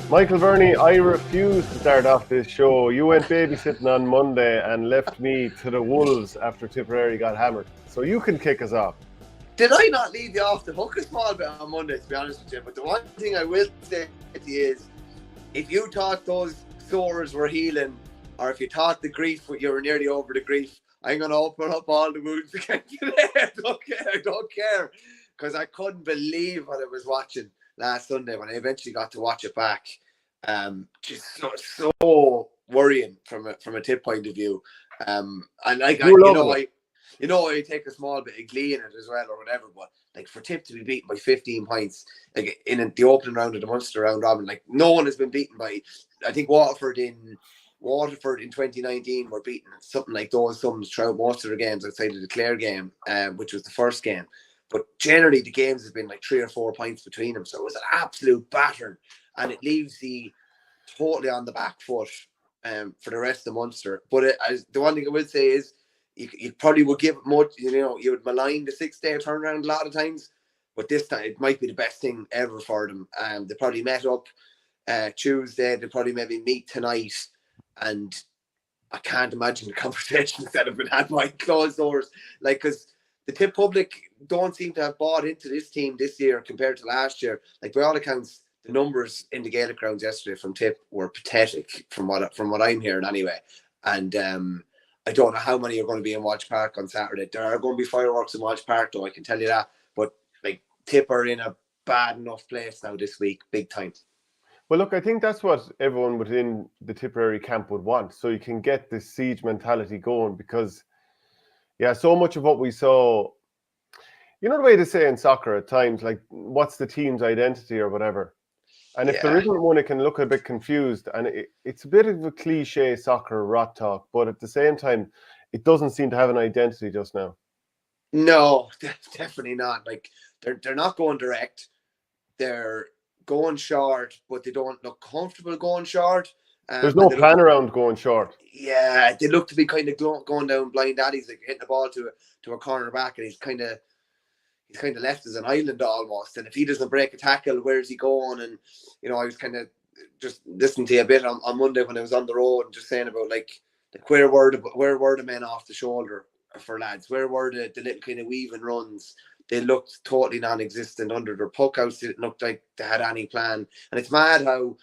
Michael Verney, I refuse to start off this show. You went babysitting on Monday and left me to the wolves after Tipperary got hammered. So you can kick us off. Did I not leave you off the hook a small bit on Monday, to be honest with you? But the one thing I will say to you is, if you thought those sores were healing, or if you thought the grief, you were nearly over the grief, I'm going to open up all the wounds again today. I don't care. Because I couldn't believe what I was watching last Sunday when I eventually got to watch it back. Just so worrying from a tip point of view. And like, I take a small bit of glee in it as well, or whatever. But like, for Tip to be beaten by 15 points, like in the opening round of the Munster round robin, like no one has been beaten by. I think Waterford in 2019 were beaten something like those sums throughout most of the games outside of the Clare game, which was the first game. But generally, the games have been like 3 or 4 points between them, so it was an absolute battering, and it leaves you totally on the back foot for the rest of Munster. But the one thing I would say is, you probably would give it much, you would malign the 6-day turnaround a lot of times, but this time it might be the best thing ever for them. They probably met up Tuesday, they probably maybe meet tonight, and I can't imagine the conversations that have been had behind closed doors, like, because the Tip public don't seem to have bought into this team this year compared to last year. Like, by all accounts, the numbers in the Gaelic grounds yesterday from Tip were pathetic from what I'm hearing anyway. And I don't know how many are going to be in Walsh Park on Saturday. There are going to be fireworks in Walsh Park, though, I can tell you that. But like, Tip are in a bad enough place now this week, big time. Well, look, I think that's what everyone within the Tipperary camp would want, so you can get this siege mentality going, because, yeah, so much of what we saw, you know the way they say in soccer at times, like, what's the team's identity or whatever? And if there isn't one, it can look a bit confused, and it's a bit of a cliche soccer rot talk, but at the same time, it doesn't seem to have an identity just now. No, definitely not. Like, they're not going direct. They're going short, but they don't look comfortable going short. There's no plan around going short. Yeah, they look to be kind of going down blind alleys, like hitting the ball to a corner back, and he's kind of left as an island almost. And if he doesn't break a tackle, where's he going? And I was kind of just listening to you a bit on Monday when I was on the road and just saying about like where were the men off the shoulder for lads? Where were the little kind of weaving runs? They looked totally non-existent under their puck outs. It didn't look like they had any plan. And it's mad how,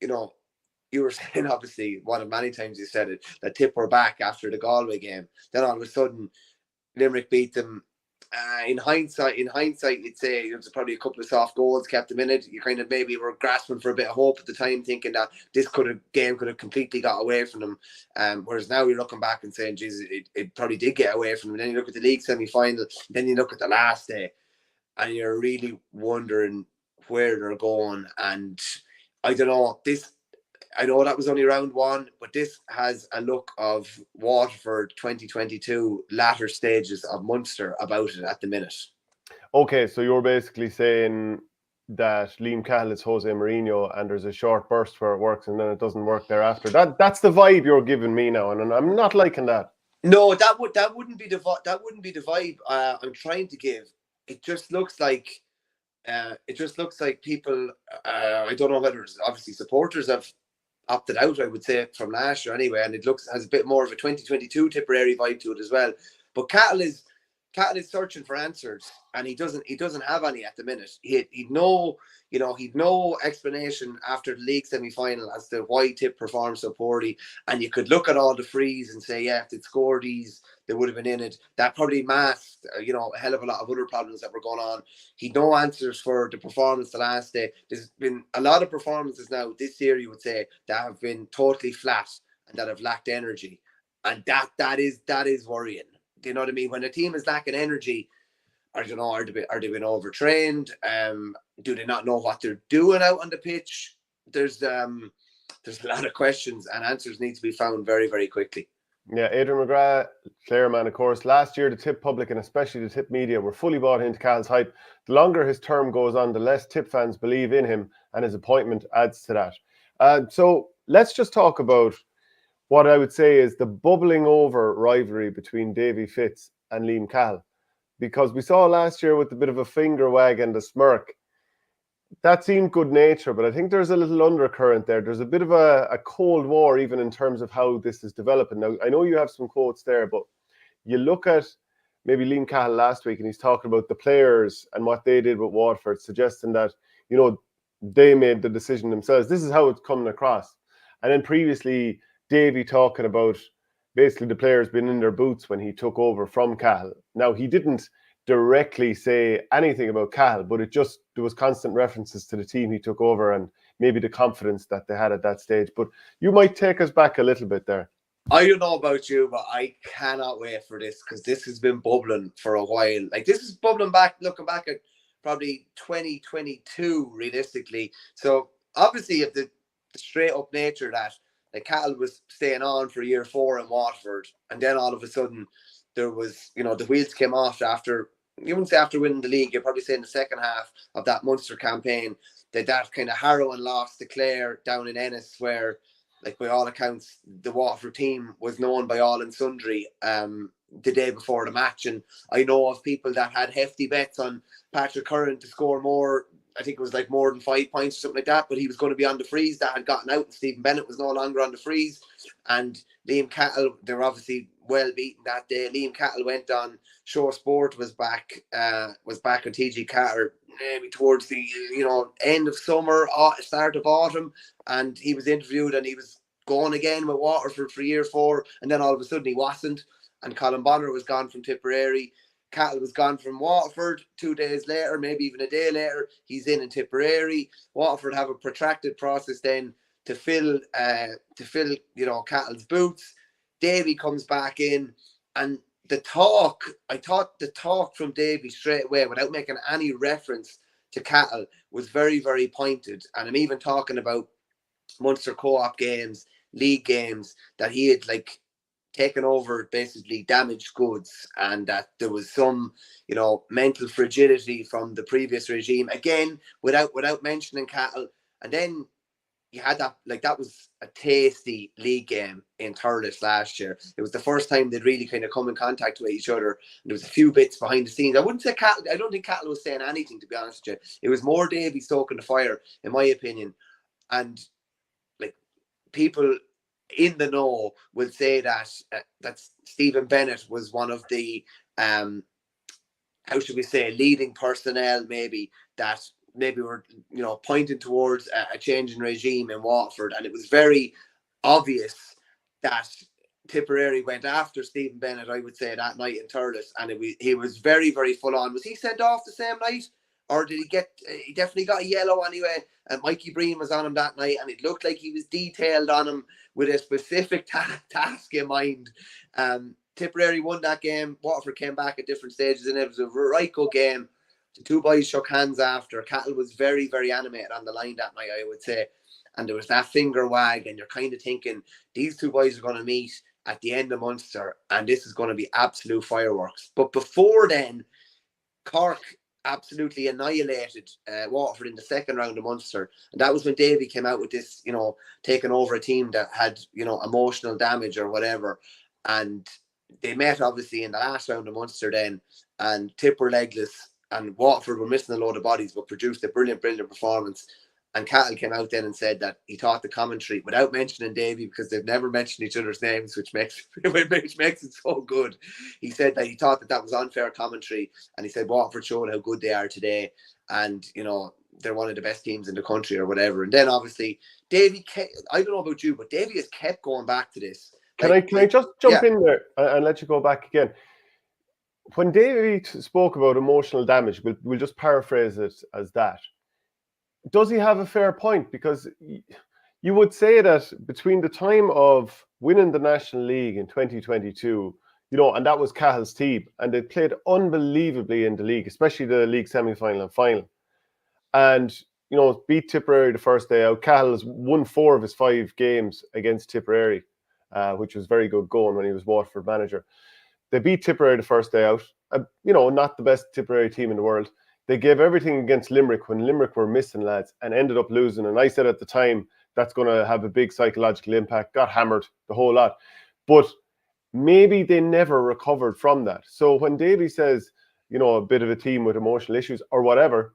you were saying, obviously, one of many times you said it, that Tip were back after the Galway game. Then all of a sudden, Limerick beat them. In hindsight, you'd say there was probably a couple of soft goals kept them in it. You kind of maybe were grasping for a bit of hope at the time, thinking that this game could have completely got away from them. Whereas now you're looking back and saying, Jesus, it probably did get away from them. And then you look at the league semi-final, then you look at the last day, and you're really wondering where they're going. And I don't know, I know that was only round one, but this has a look of Waterford 2022 latter stages of Munster about it at the minute. Okay, so you're basically saying that Liam Cahill is Jose Mourinho, and there's a short burst where it works and then it doesn't work thereafter. That's the vibe you're giving me now, and I'm not liking that. No, that wouldn't be the vibe I'm trying to give. It just looks like people. I don't know whether it's obviously supporters have opted out, I would say, from last year anyway, and it has a bit more of a 2022 Tipperary vibe to it as well. But Cahill is searching for answers, and he doesn't have any at the minute. He'd no explanation after the league semi-final as to why Tip performed so poorly. And you could look at all the frees and say, yeah, if they'd scored these, they would have been in it. That probably masked, a hell of a lot of other problems that were going on. He'd no answers for the performance the last day. There's been a lot of performances now this year, you would say, that have been totally flat and that have lacked energy. And that is worrying. Do you know what I mean? When a team is lacking energy, I don't know, are they been overtrained? Do they not know what they're doing out on the pitch? There's a lot of questions, and answers need to be found very, very quickly. Yeah, Adrian McGrath, Clare man, of course. Last year, the Tip public and especially the Tip media were fully bought into Cahill's hype. The longer his term goes on, the less Tip fans believe in him, and his appointment adds to that. So let's just talk about what I would say is the bubbling over rivalry between Davy Fitz and Liam Cahill. Because we saw last year with a bit of a finger wag and a smirk, that seemed good nature, but I think there's a little undercurrent there. There's a bit of a cold war, even in terms of how this is developing. Now, I know you have some quotes there, but you look at maybe Liam Cahill last week, and he's talking about the players and what they did with Waterford, suggesting that, they made the decision themselves. This is how it's coming across. And then previously, Davy talking about basically the players being in their boots when he took over from Cahill. Now, he didn't directly say anything about Cahill, but there was constant references to the team he took over and maybe the confidence that they had at that stage. But you might take us back a little bit there. I don't know about you, but I cannot wait for this, because this has been bubbling for a while. Like, this is bubbling back, looking back at probably 2022, realistically. So obviously, if the straight up nature that like Cahill was staying on for year 4 in Watford, and then all of a sudden there was, the wheels came off after, you wouldn't say after winning the league, you'd probably say in the second half of that Munster campaign, that kind of harrowing loss to Clare down in Ennis, where, like, by all accounts, the Waterford team was known by all and sundry the day before the match. And I know of people that had hefty bets on Patrick Curran to score more. I think it was like more than 5 points or something like that, but he was going to be on the freeze. That had gotten out, and Stephen Bennett was no longer on the freeze. And Liam Cahill, they were obviously well beaten that day. Liam Cahill went on Show Sport, was back on TG Carter maybe towards the end of summer, start of autumn, and he was interviewed, and he was going again with Waterford for year 4, and then all of a sudden he wasn't, and Colin Bonner was gone from Tipperary. Cahill was gone from Waterford 2 days later, maybe even a day later. He's in Tipperary. Waterford have a protracted process then to fill Cahill's boots. Davy comes back in, and I thought the talk from Davy straight away, without making any reference to Cahill, was very, very pointed. And I'm even talking about Munster co-op games, league games, that he had taken over basically damaged goods, and that there was some, mental fragility from the previous regime. Again, without mentioning Cahill. And then you had that was a tasty league game in Thurles last year. It was the first time they'd really kind of come in contact with each other. And there was a few bits behind the scenes. I don't think Cahill was saying anything, to be honest with you. It was more Davy stoking the fire, in my opinion. And people in the know will say that Stephen Bennett was one of the how should we say, leading personnel maybe that maybe were pointing towards a change in regime in Waterford. And it was very obvious that Tipperary went after Stephen Bennett, I would say, that night in Thurles, and he was very, very full on. Was he sent off the same night, or did he definitely got a yellow anyway? And Mikey Breen was on him that night, and it looked like he was detailed on him with a specific task in mind. Tipperary won that game. Waterford came back at different stages, and it was a right good game. The two boys shook hands after. Cahill was very, very animated on the line that night, I would say. And there was that finger wag, and you're kind of thinking, these two boys are going to meet at the end of Munster, and this is going to be absolute fireworks. But before then, Cork absolutely annihilated Waterford in the second round of Munster. And that was when Davy came out with this, taking over a team that had, emotional damage or whatever. And they met, obviously, in the last round of Munster then, and Tip were legless, and Waterford were missing a load of bodies, but produced a brilliant, brilliant performance. And Cahill came out then and said that he thought the commentary, without mentioning Davy, because they've never mentioned each other's names, which makes it so good. He said that he thought that was unfair commentary, and he said Waterford showed how good they are today, and they're one of the best teams in the country or whatever. And then obviously Davy, I don't know about you, but Davy has kept going back to this. Can I just jump in there and let you go back again? When Davy spoke about emotional damage, we'll just paraphrase it as that. Does he have a fair point? Because you would say that between the time of winning the National League in 2022, and that was Cahill's team, and they played unbelievably in the league, especially the league semi-final and final. And, beat Tipperary the first day out. Cahill has won 4 of his 5 games against Tipperary, which was very good going when he was Waterford manager. They beat Tipperary the first day out. Not the best Tipperary team in the world. They gave everything against Limerick when Limerick were missing lads, and ended up losing. And I said at the time, that's going to have a big psychological impact. Got hammered, the whole lot. But maybe they never recovered from that. So when Davy says, a bit of a team with emotional issues or whatever,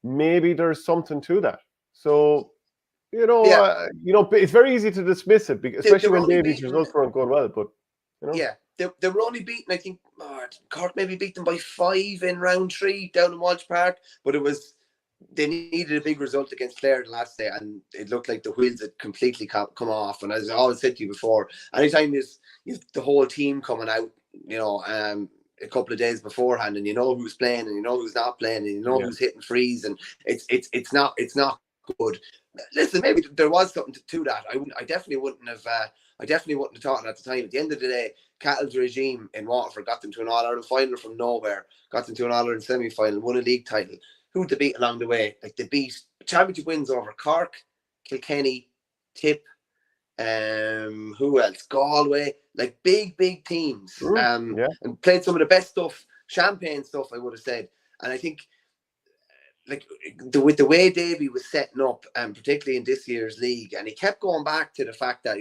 maybe there's something to that. So, Yeah. it's very easy to dismiss it, especially when only Davy's beaten, results weren't going well. But yeah, they were only beaten. I think Cork maybe beat them by 5 in round 3 down in Walsh Park, but they needed a big result against Clare the last day, and it looked like the wheels had completely come off. And as I always said to you before, anytime you've the whole team coming out, a couple of days beforehand, and you know who's playing and you know who's not playing, and you know who's hitting frees, and it's not good. Listen, maybe there was something to that. I definitely wouldn't have thought it at the time. At the end of the day, Cahill's regime in Waterford got them to an All-Ireland final from nowhere, got them to an All-Ireland semi-final, won a league title. Who'd they beat along the way? Like, they beat championship wins over Cork, Kilkenny, Tip, who else? Galway, like big teams. And played some of the best stuff, champagne stuff, I would have said. And I think, like, with the way Davy was setting up, and particularly in this year's league, and he kept going back to the fact that,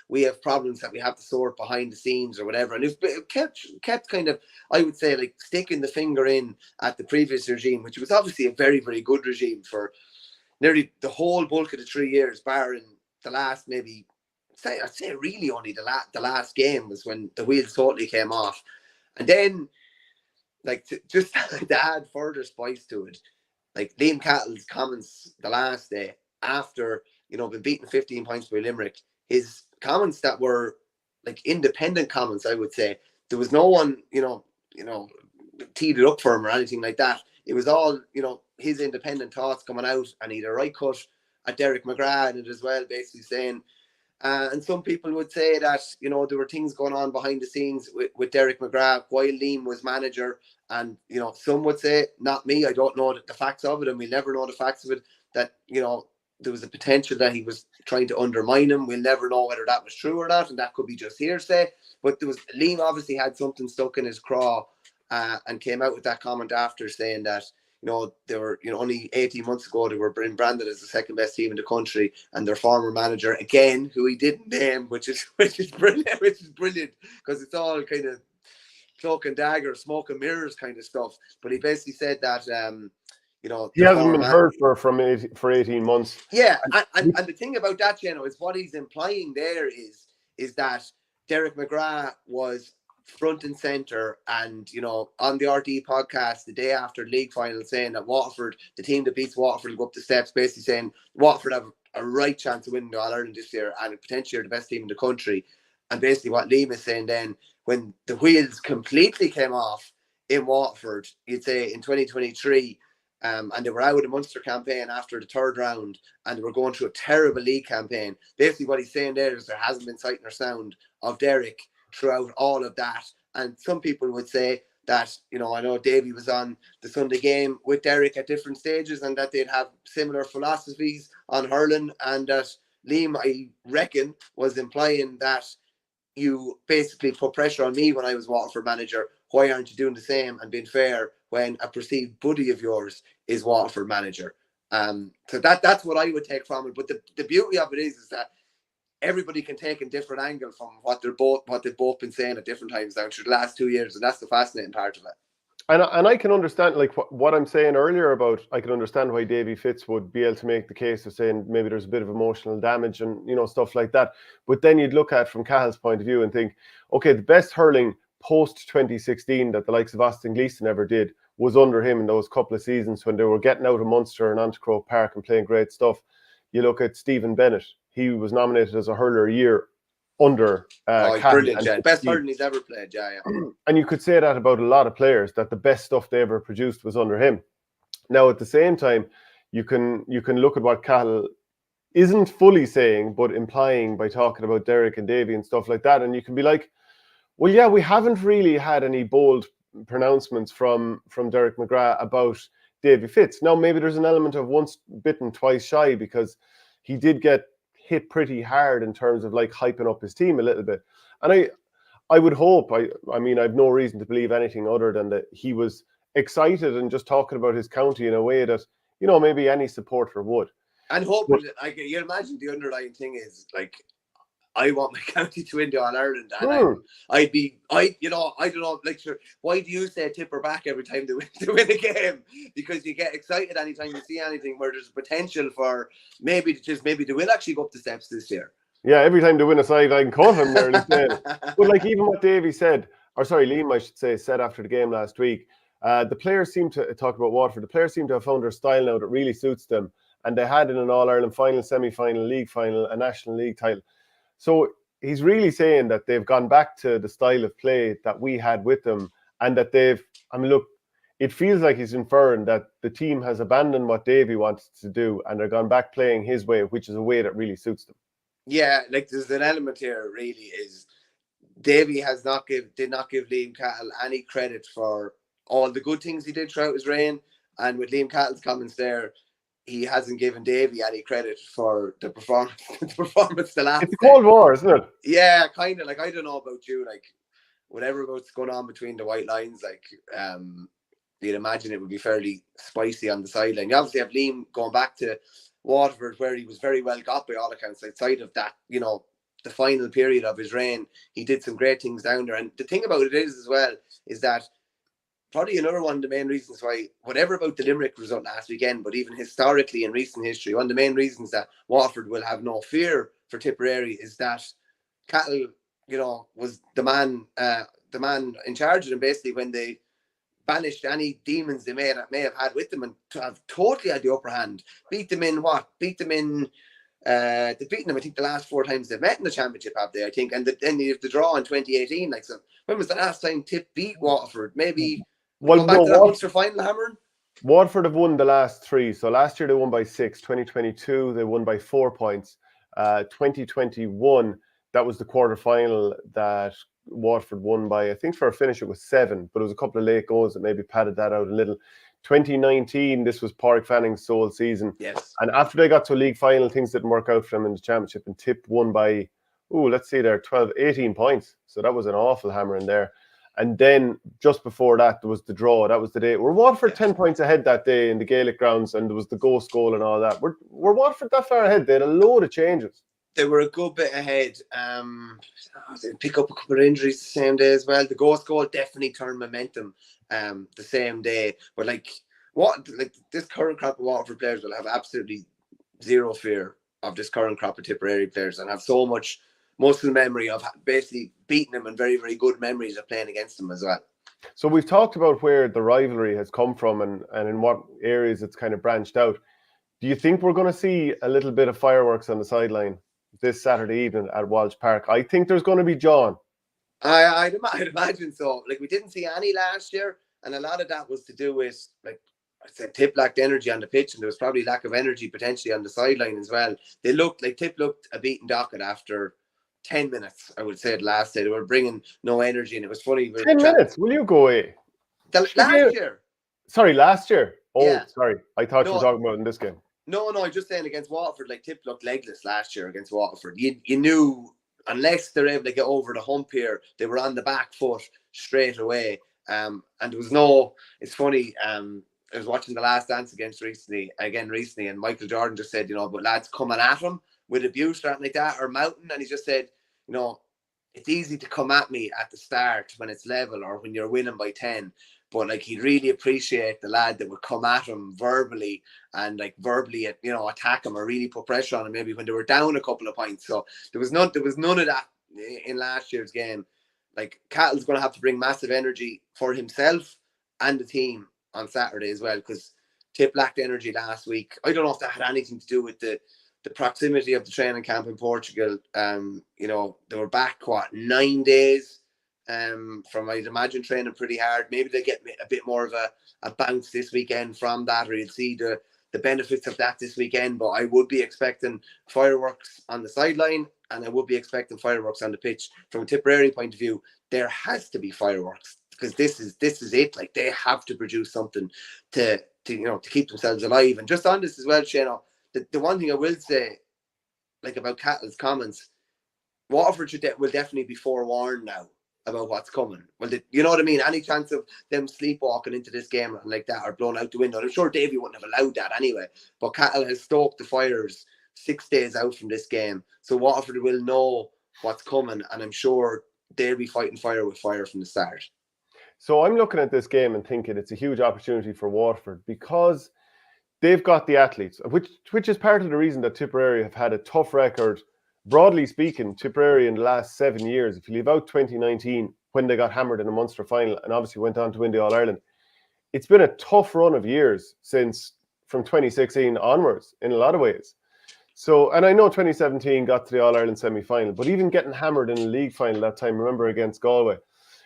we have problems that we have to sort behind the scenes or whatever, and it kept kind of, I would say, like, sticking the finger in at the previous regime, which was obviously a very, very good regime for nearly the whole bulk of the 3 years, barring the last maybe, I'd say really only the last game was when the wheels totally came off. And then, like, just to add further spice to it, like Liam Cahill's comments the last day after, been beaten 15 points by Limerick, his comments that were like independent comments, I would say. There was no one, teed it up for him or anything like that. It was all, his independent thoughts coming out, and he had a right cut at Derek McGrath in it as well, basically saying, and some people would say that, there were things going on behind the scenes with Derek McGrath while Liam was manager. And, some would say, not me, I don't know the facts of it, and we'll never know the facts of it, that, there was a potential that he was trying to undermine him. We'll never know whether that was true or not, and that could be just hearsay. But Liam obviously had something stuck in his craw, and came out with that comment after, saying that, they were, only 18 months ago, they were branded as the second best team in the country, and their former manager, again, who he didn't name, which is brilliant, because it's all kind of cloak and dagger, smoke and mirrors kind of stuff. But he basically said that, he hasn't been heard for 18 months. Yeah, and the thing about that, is what he's implying there is that Derek McGrath was front and center, and on the RD podcast the day after the league final, saying that Waterford, the team that beats Waterford, will go up the steps, basically saying Waterford have a right chance of winning the All-Ireland this year and potentially are the best team in the country. And basically what Liam is saying then, when the wheels completely came off in Waterford, you'd say in 2023, and they were out of the Munster campaign after the third round, and they were going through a terrible league campaign. Basically what he's saying there is there hasn't been sight nor sound of Derek throughout all of that. And some people would say that, I know Davy was on the Sunday game with Derek at different stages, and that they'd have similar philosophies on hurling, and that Liam, I reckon, was implying that you basically put pressure on me when I was Waterford manager. Why aren't you doing the same and being fair when a perceived buddy of yours is Waterford manager? So that's what I would take from it. But the beauty of it is that everybody can take a different angle from what they've both been saying at different times down through the last 2 years, and that's the fascinating part of it. And I can understand, like, what I'm saying earlier about, I can understand why Davy Fitz would be able to make the case of saying maybe there's a bit of emotional damage and, stuff like that. But then you'd look at from Cahill's point of view and think, okay, the best hurling post 2016 that the likes of Austin Gleeson ever did was under him in those couple of seasons when they were getting out of Munster and onto Croke Park and playing great stuff. You look at Stephen Bennett, he was nominated as a hurler a year under brilliant, yeah. Best hurling he's ever played, yeah. And you could say that about a lot of players, that the best stuff they ever produced was under him. Now, at the same time, you can look at what Cahill isn't fully saying, but implying by talking about Derek and Davy and stuff like that. And you can be like, well, yeah, we haven't really had any bold pronouncements from Derek McGrath about Davy Fitz. Now, maybe there's an element of once bitten, twice shy, because he did get hit pretty hard in terms of like hyping up his team a little bit. And I would hope, I mean, I've no reason to believe anything other than that he was excited and just talking about his county in a way that, maybe any supporter would. And hoping, you imagine the underlying thing is, like, I want my county to win the All Ireland, and I don't know, like, sure, why do you say tip her back every time they win a game? Because you get excited anytime you see anything where there's potential for maybe they will actually go up the steps this year. Yeah, every time they win a sideline cut, I'm nearly saying. But like even what Davy said, or sorry, Liam, I should say, said after the game last week, the players seem to talk about Waterford. The players seem to have found their style now that really suits them, and they had in an All Ireland final, semi-final, league final, a National League title. So he's really saying that they've gone back to the style of play that we had with them, and that they've. I mean, look, it feels like he's inferring that the team has abandoned what Davy wanted to do, and they're gone back playing his way, which is a way that really suits them. Yeah, like there's an element here really is Davy did not give Liam Cahill any credit for all the good things he did throughout his reign, and with Liam Cahill's comments there, he hasn't given Davy any credit for the performance the last. It's a Cold War, isn't it? Yeah, kind of. Like, I don't know about you, like whatever what's going on between the white lines, like you'd imagine it would be fairly spicy on the sideline. You obviously have Liam going back to Waterford, where he was very well got by all accounts. Outside of that, the final period of his reign, he did some great things down there. And the thing about it is, as well, is that probably another one of the main reasons why, whatever about the Limerick result last weekend, but even historically in recent history, one of the main reasons that Waterford will have no fear for Tipperary is that Cahill, was the man in charge of them, basically, when they banished any demons they may have had with them, and to have totally had the upper hand. They've beaten them, I think, the last 4 times they've met in the championship, have they, I think, and then you have the draw in 2018. Like, so when was the last time Tip beat Waterford? Maybe back to that Munster final, hammering? Waterford have won the last 3. So last year they won by 6. 2022 they won by 4 points. 2021, that was the quarter final that Waterford won by, I think for a finish it was 7, but it was a couple of late goals that maybe padded that out a little. 2019, this was Pádraig Fanning's sole season. Yes. And after they got to a league final, things didn't work out for them in the championship, and Tip won by, 18 points. So that was an awful hammering there. And then just before that, there was the draw. That was the day where Waterford 10 points ahead that day in the Gaelic grounds, and there was the ghost goal and all that. Were Waterford that far ahead? They had a load of changes. They were a good bit ahead. They pick up a couple of injuries the same day as well. The ghost goal definitely turned momentum the same day. But this current crop of Waterford players will have absolutely zero fear of this current crop of Tipperary players, and have so much muscle memory of basically beating them, and very, very good memories of playing against them as well. So we've talked about where the rivalry has come from and in what areas it's kind of branched out. Do you think we're going to see a little bit of fireworks on the sideline this Saturday evening at Walsh Park? I think there's going to be John. I'd imagine so. Like, we didn't see any last year, and a lot of that was to do with, like I said, Tip lacked energy on the pitch, and there was probably lack of energy potentially on the sideline as well. Tip looked a beaten docket after 10 minutes, I would say, the last day. They were bringing no energy, and it was funny. 10 minutes? Will you go away? Last year. Sorry, last year. Oh, yeah. Sorry. I thought you were talking about in this game. No, I'm just saying against Waterford, like, Tip looked legless last year against Waterford. You knew, unless they're able to get over the hump here, they were on the back foot straight away. And there was no, it's funny, I was watching The Last Dance recently, and Michael Jordan just said, but lads coming at him with abuse or anything like that, or mountain, and he just said, it's easy to come at me at the start when it's level or when you're winning by 10. But like, he'd really appreciate the lad that would come at him verbally and attack him or really put pressure on him, maybe when they were down a couple of points. So there was none of that in last year's game. Like, Cahill's going to have to bring massive energy for himself and the team on Saturday as well, because Tip lacked energy last week. I don't know if that had anything to do with the proximity of the training camp in Portugal. They were back 9 days from, I'd imagine, training pretty hard. Maybe they get a bit more of a bounce this weekend from that, or you'll see the benefits of that this weekend. But I would be expecting fireworks on the sideline, and I would be expecting fireworks on the pitch. From a Tipperary point of view, there has to be fireworks, because this is it. Like, they have to produce something to keep themselves alive. And just on this as well, Shane, the one thing I will say, like, about Cahill's comments, Waterford will definitely be forewarned now about what's coming. Well, you know what I mean? Any chance of them sleepwalking into this game like that or blown out the window? I'm sure Davy wouldn't have allowed that anyway. But Cahill has stoked the fires 6 days out from this game, so Waterford will know what's coming, and I'm sure they'll be fighting fire with fire from the start. So I'm looking at this game and thinking it's a huge opportunity for Waterford because they've got the athletes, which is part of the reason that Tipperary have had a tough record. Broadly speaking, Tipperary in the last 7 years, if you leave out 2019 when they got hammered in a Munster final and obviously went on to win the All-Ireland, it's been a tough run of years since from 2016 onwards in a lot of ways. So, and I know 2017 got to the All-Ireland semi-final, but even getting hammered in a league final that time, remember, against Galway,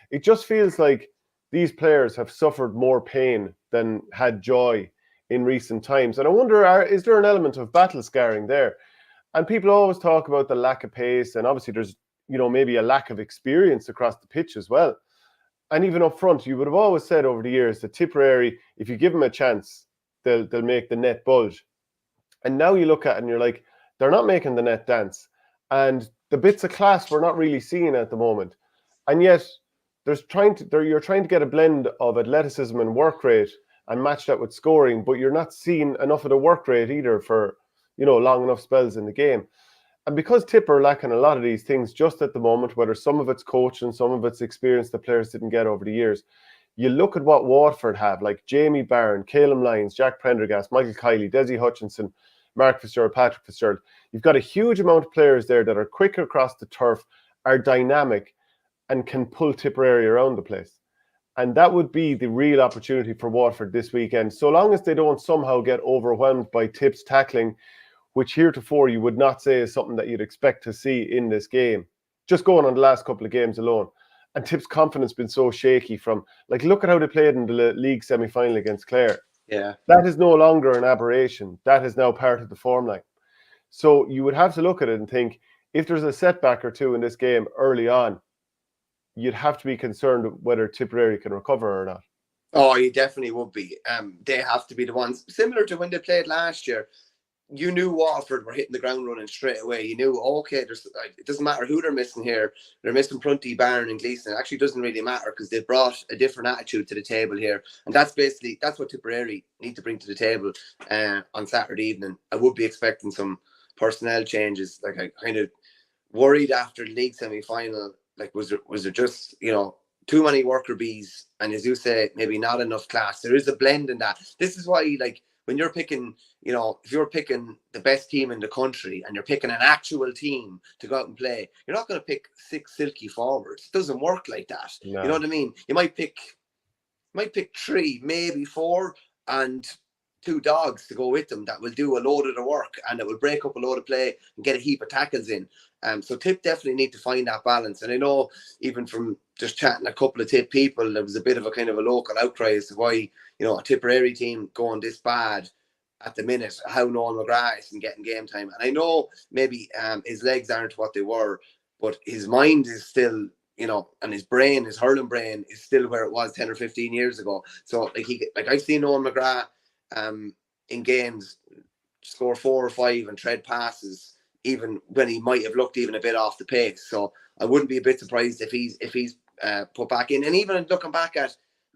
it just feels like these players have suffered more pain than had joy in recent times. And I wonder, is there an element of battle scarring there? And people always talk about the lack of pace, and obviously there's, maybe a lack of experience across the pitch as well. And even up front, you would have always said over the years that Tipperary, if you give them a chance, they'll make the net bulge. And now you look at it and you're like, they're not making the net dance. And the bits of class we're not really seeing at the moment. And yet you're trying to get a blend of athleticism and work rate and match that with scoring, but you're not seeing enough of the work rate either for, long enough spells in the game. And because Tip are lacking a lot of these things just at the moment, whether some of it's coaching, some of it's experience the players didn't get over the years, you look at what Waterford have, like Jamie Barron, Calum Lyons, Jack Prendergast, Michael Cahill, Desi Hutchinson, Mark Fitzgerald, Patrick Fitzgerald. You've got a huge amount of players there that are quick across the turf, are dynamic, and can pull Tipperary around the place. And that would be the real opportunity for Waterford this weekend, so long as they don't somehow get overwhelmed by Tip's tackling, which heretofore you would not say is something that you'd expect to see in this game. Just going on the last couple of games alone. And Tip's confidence been so shaky from, look at how they played in the league semi-final against Clare. Yeah. That is no longer an aberration. That is now part of the form line. So you would have to look at it and think, if there's a setback or two in this game early on, you'd have to be concerned whether Tipperary can recover or not. Oh, you definitely would be. They have to be the ones, similar to when they played last year. You knew Waterford were hitting the ground running straight away. You knew, okay, it doesn't matter who they're missing here. They're missing Prunty, Barron and Gleeson. It actually doesn't really matter because they brought a different attitude to the table here. And that's what Tipperary need to bring to the table on Saturday evening. I would be expecting some personnel changes. I kind of worried after the league semi-final, was there just, too many worker bees, and as you say, maybe not enough class. There is a blend in that. This is why, when you're picking, if you're picking the best team in the country and you're picking an actual team to go out and play, you're not going to pick 6 silky forwards. It doesn't work like that. No. You know what I mean? You might pick 3, maybe 4, and 2 dogs to go with them that will do a load of the work and that will break up a load of play and get a heap of tackles in. So Tip definitely need to find that balance. And I know even from just chatting a couple of Tip people, there was a bit of a kind of a local outcry as to why, a Tipperary team going this bad at the minute, how Noel McGrath isn't getting game time. And I know maybe his legs aren't what they were, but his mind is still, and his brain, his hurling brain is still where it was 10 or 15 years ago. So I've seen Noel McGrath in games score 4 or 5 and tread passes, even when he might have looked even a bit off the pace. So I wouldn't be a bit surprised if he's put back in. And even looking back at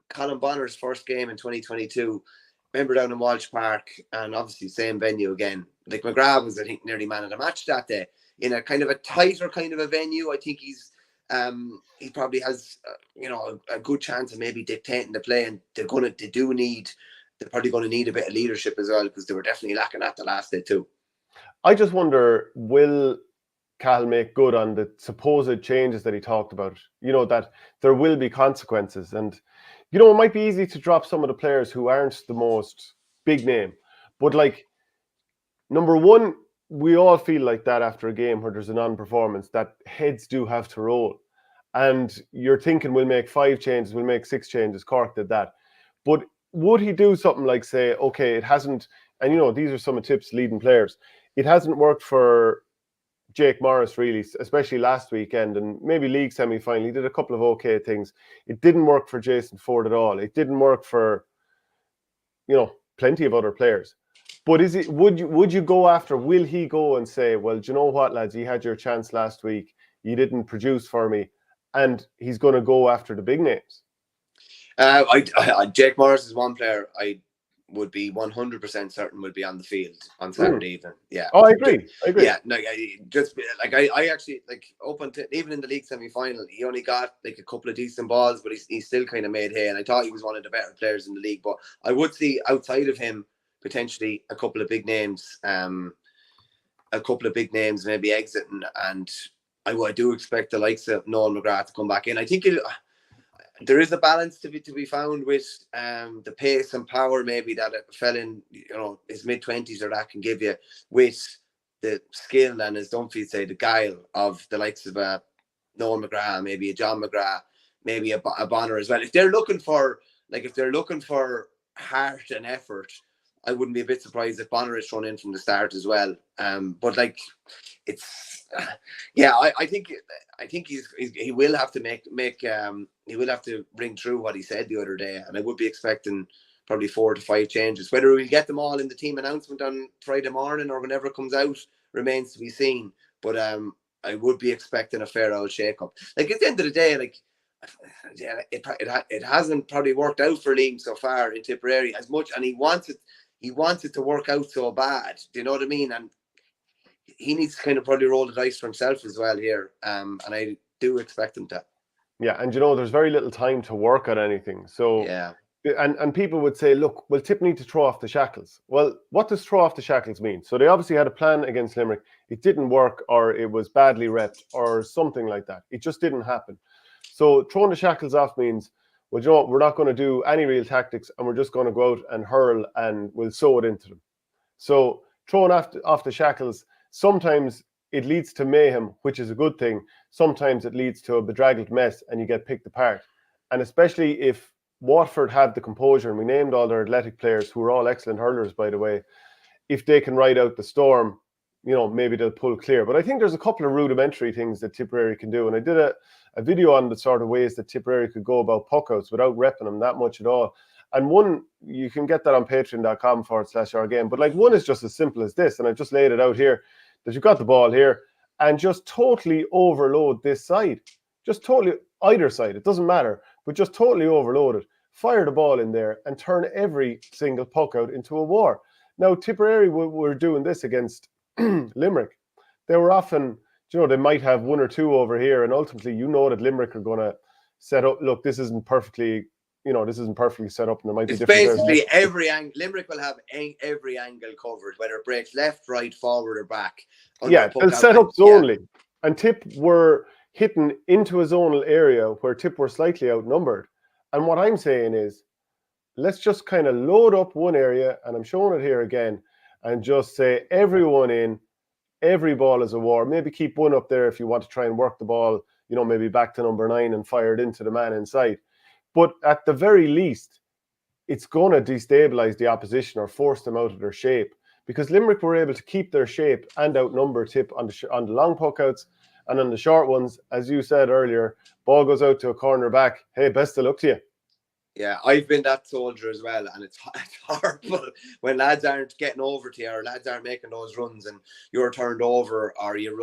Colin Bonner's first game in 2022, remember down in Walsh Park, and obviously same venue again. McGrath was, I think, nearly man of the match that day in a kind of a tighter kind of a venue. I think he probably has a good chance of maybe dictating the play, and they're probably going to need a bit of leadership as well, because they were definitely lacking that the last day too. I just wonder, will Cahill make good on the supposed changes that he talked about? That there will be consequences. And, it might be easy to drop some of the players who aren't the most big name. But, number one, we all feel like that after a game where there's a non-performance, that heads do have to roll. And you're thinking, we'll make 5 changes, we'll make 6 changes. Cork did that. But would he do something like say, okay, it hasn't, and these are some of Tip's leading players, it hasn't worked for Jake Morris really, especially last weekend, and maybe league semi-final, he did a couple of okay things. It didn't work for Jason Ford at all. It didn't work for, plenty of other players. But would you go after, will he go and say, well, do you know what, lads, you had your chance last week, you didn't produce for me, and he's going to go after the big names? Jake Morris is one player I would be 100% certain would be on the field on Saturday evening. Yeah. Oh, I agree. Yeah, no, just like I actually like up until even in the league semi-final, he only got like a couple of decent balls, but he still kind of made hay, and I thought he was one of the better players in the league. But I would see outside of him potentially a couple of big names maybe exiting, and I do expect the likes of Noel McGrath to come back in. I think there is a balance to be found with the pace and power maybe that a fella in his mid-20s or that can give you, with the skill and, as Dunphy say, the guile of the likes of Noel McGrath, maybe a John McGrath, maybe a Bonner as well. If they're looking for heart and effort, I wouldn't be a bit surprised if Bonner is thrown in from the start as well. But like, it's I think he will have to he will have to bring through what he said the other day, and I would be expecting probably 4 to 5 changes. Whether we'll get them all in the team announcement on Friday morning or whenever it comes out remains to be seen. But I would be expecting a fair old shake-up. Like, at the end of the day, like, it hasn't probably worked out for Liam so far in Tipperary as much, and he wants it to work out so bad. Do you know what I mean? And he needs to kind of probably roll the dice for himself as well here. And I do expect him to. Yeah, and there's very little time to work on anything. So yeah. And people would say, look, well, Tip need to throw off the shackles. Well, what does throw off the shackles mean? So they obviously had a plan against Limerick. It didn't work, or it was badly repped, or something like that. It just didn't happen. So throwing the shackles off means, well, you know what, we're not going to do any real tactics, and we're just going to go out and hurl, and we'll sew it into them. So throwing off the shackles, sometimes it leads to mayhem, which is a good thing. Sometimes it leads to a bedraggled mess, and you get picked apart. And especially if Watford have the composure, and we named all their athletic players, who are all excellent hurlers, by the way, if they can ride out the storm, maybe they'll pull clear. But I think there's a couple of rudimentary things that Tipperary can do. And I did a video on the sort of ways that Tipperary could go about puckouts without repping them that much at all. And one, you can get that on patreon.com/OurGame. But like, one is just as simple as this, and I've just laid it out here, that you've got the ball here and just totally overload this side. Just totally, either side, it doesn't matter, but just totally overload it. Fire the ball in there and turn every single puck out into a war. Now, Tipperary were doing this against Limerick. They were often, they might have 1 or 2 over here, and ultimately, that Limerick are going to set up. Look, this isn't perfectly set up, and there might be different. It's basically every angle. Limerick will have every angle covered, whether it breaks left, right, forward, or back. Yeah, they'll set up zonally, and Tip were hitting into a zonal area where Tip were slightly outnumbered. And what I'm saying is, let's just kind of load up one area, and I'm showing it here again, and just say everyone in, every ball is a war. Maybe keep one up there if you want to try and work the ball, maybe back to number 9 and fire it into the man inside. But at the very least, it's going to destabilize the opposition or force them out of their shape, because Limerick were able to keep their shape and outnumber Tip on the long puckouts. And on the short ones, as you said earlier, ball goes out to a corner back. Hey, best of luck to you. Yeah, I've been that soldier as well, and it's horrible when lads aren't getting over to you, or lads aren't making those runs, and you're turned over, or you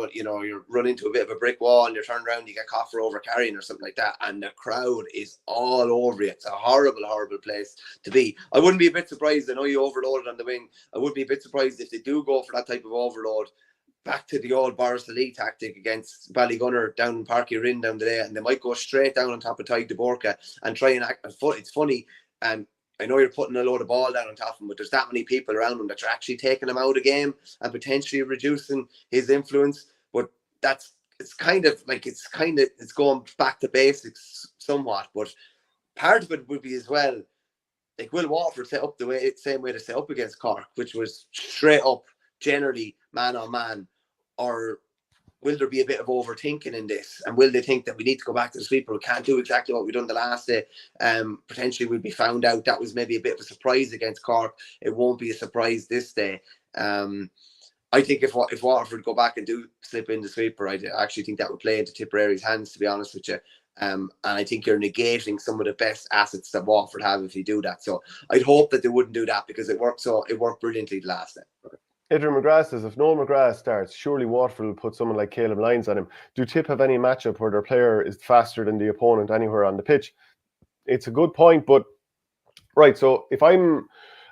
run into a bit of a brick wall, and you're turned around, you get caught for over carrying or something like that, and the crowd is all over you. It's a horrible, horrible place to be. I wouldn't be a bit surprised. I know you overloaded on the wing. I wouldn't be a bit surprised if they do go for that type of overload. Back to the old Boris Lee tactic against Ballygunner down in Parky Rin down there, and they might go straight down on top of Tyke de Borca and try and act. It's funny, and I know you're putting a load of ball down on top of him, but there's that many people around him that you're actually taking him out of the game and potentially reducing his influence. But it's going back to basics somewhat. But part of it would be as well, like, will Watford set up the same way they set up against Cork, which was straight up, generally man on man, or will there be a bit of overthinking in this? And will they think that we need to go back to the sweeper? We can't do exactly what we've done the last day. Potentially we'll be found out. That was maybe a bit of a surprise against Cork. It won't be a surprise this day. I think if Waterford go back and do slip in the sweeper, I actually think that would play into Tipperary's hands, to be honest with you. And I think you're negating some of the best assets that Waterford have if you do that. So I'd hope that they wouldn't do that, because it worked brilliantly the last day. Adrian McGrath says, if Noel McGrath starts, surely Waterford will put someone like Caleb Lyons on him. Do Tip have any matchup where their player is faster than the opponent anywhere on the pitch? It's a good point, but right, so if I'm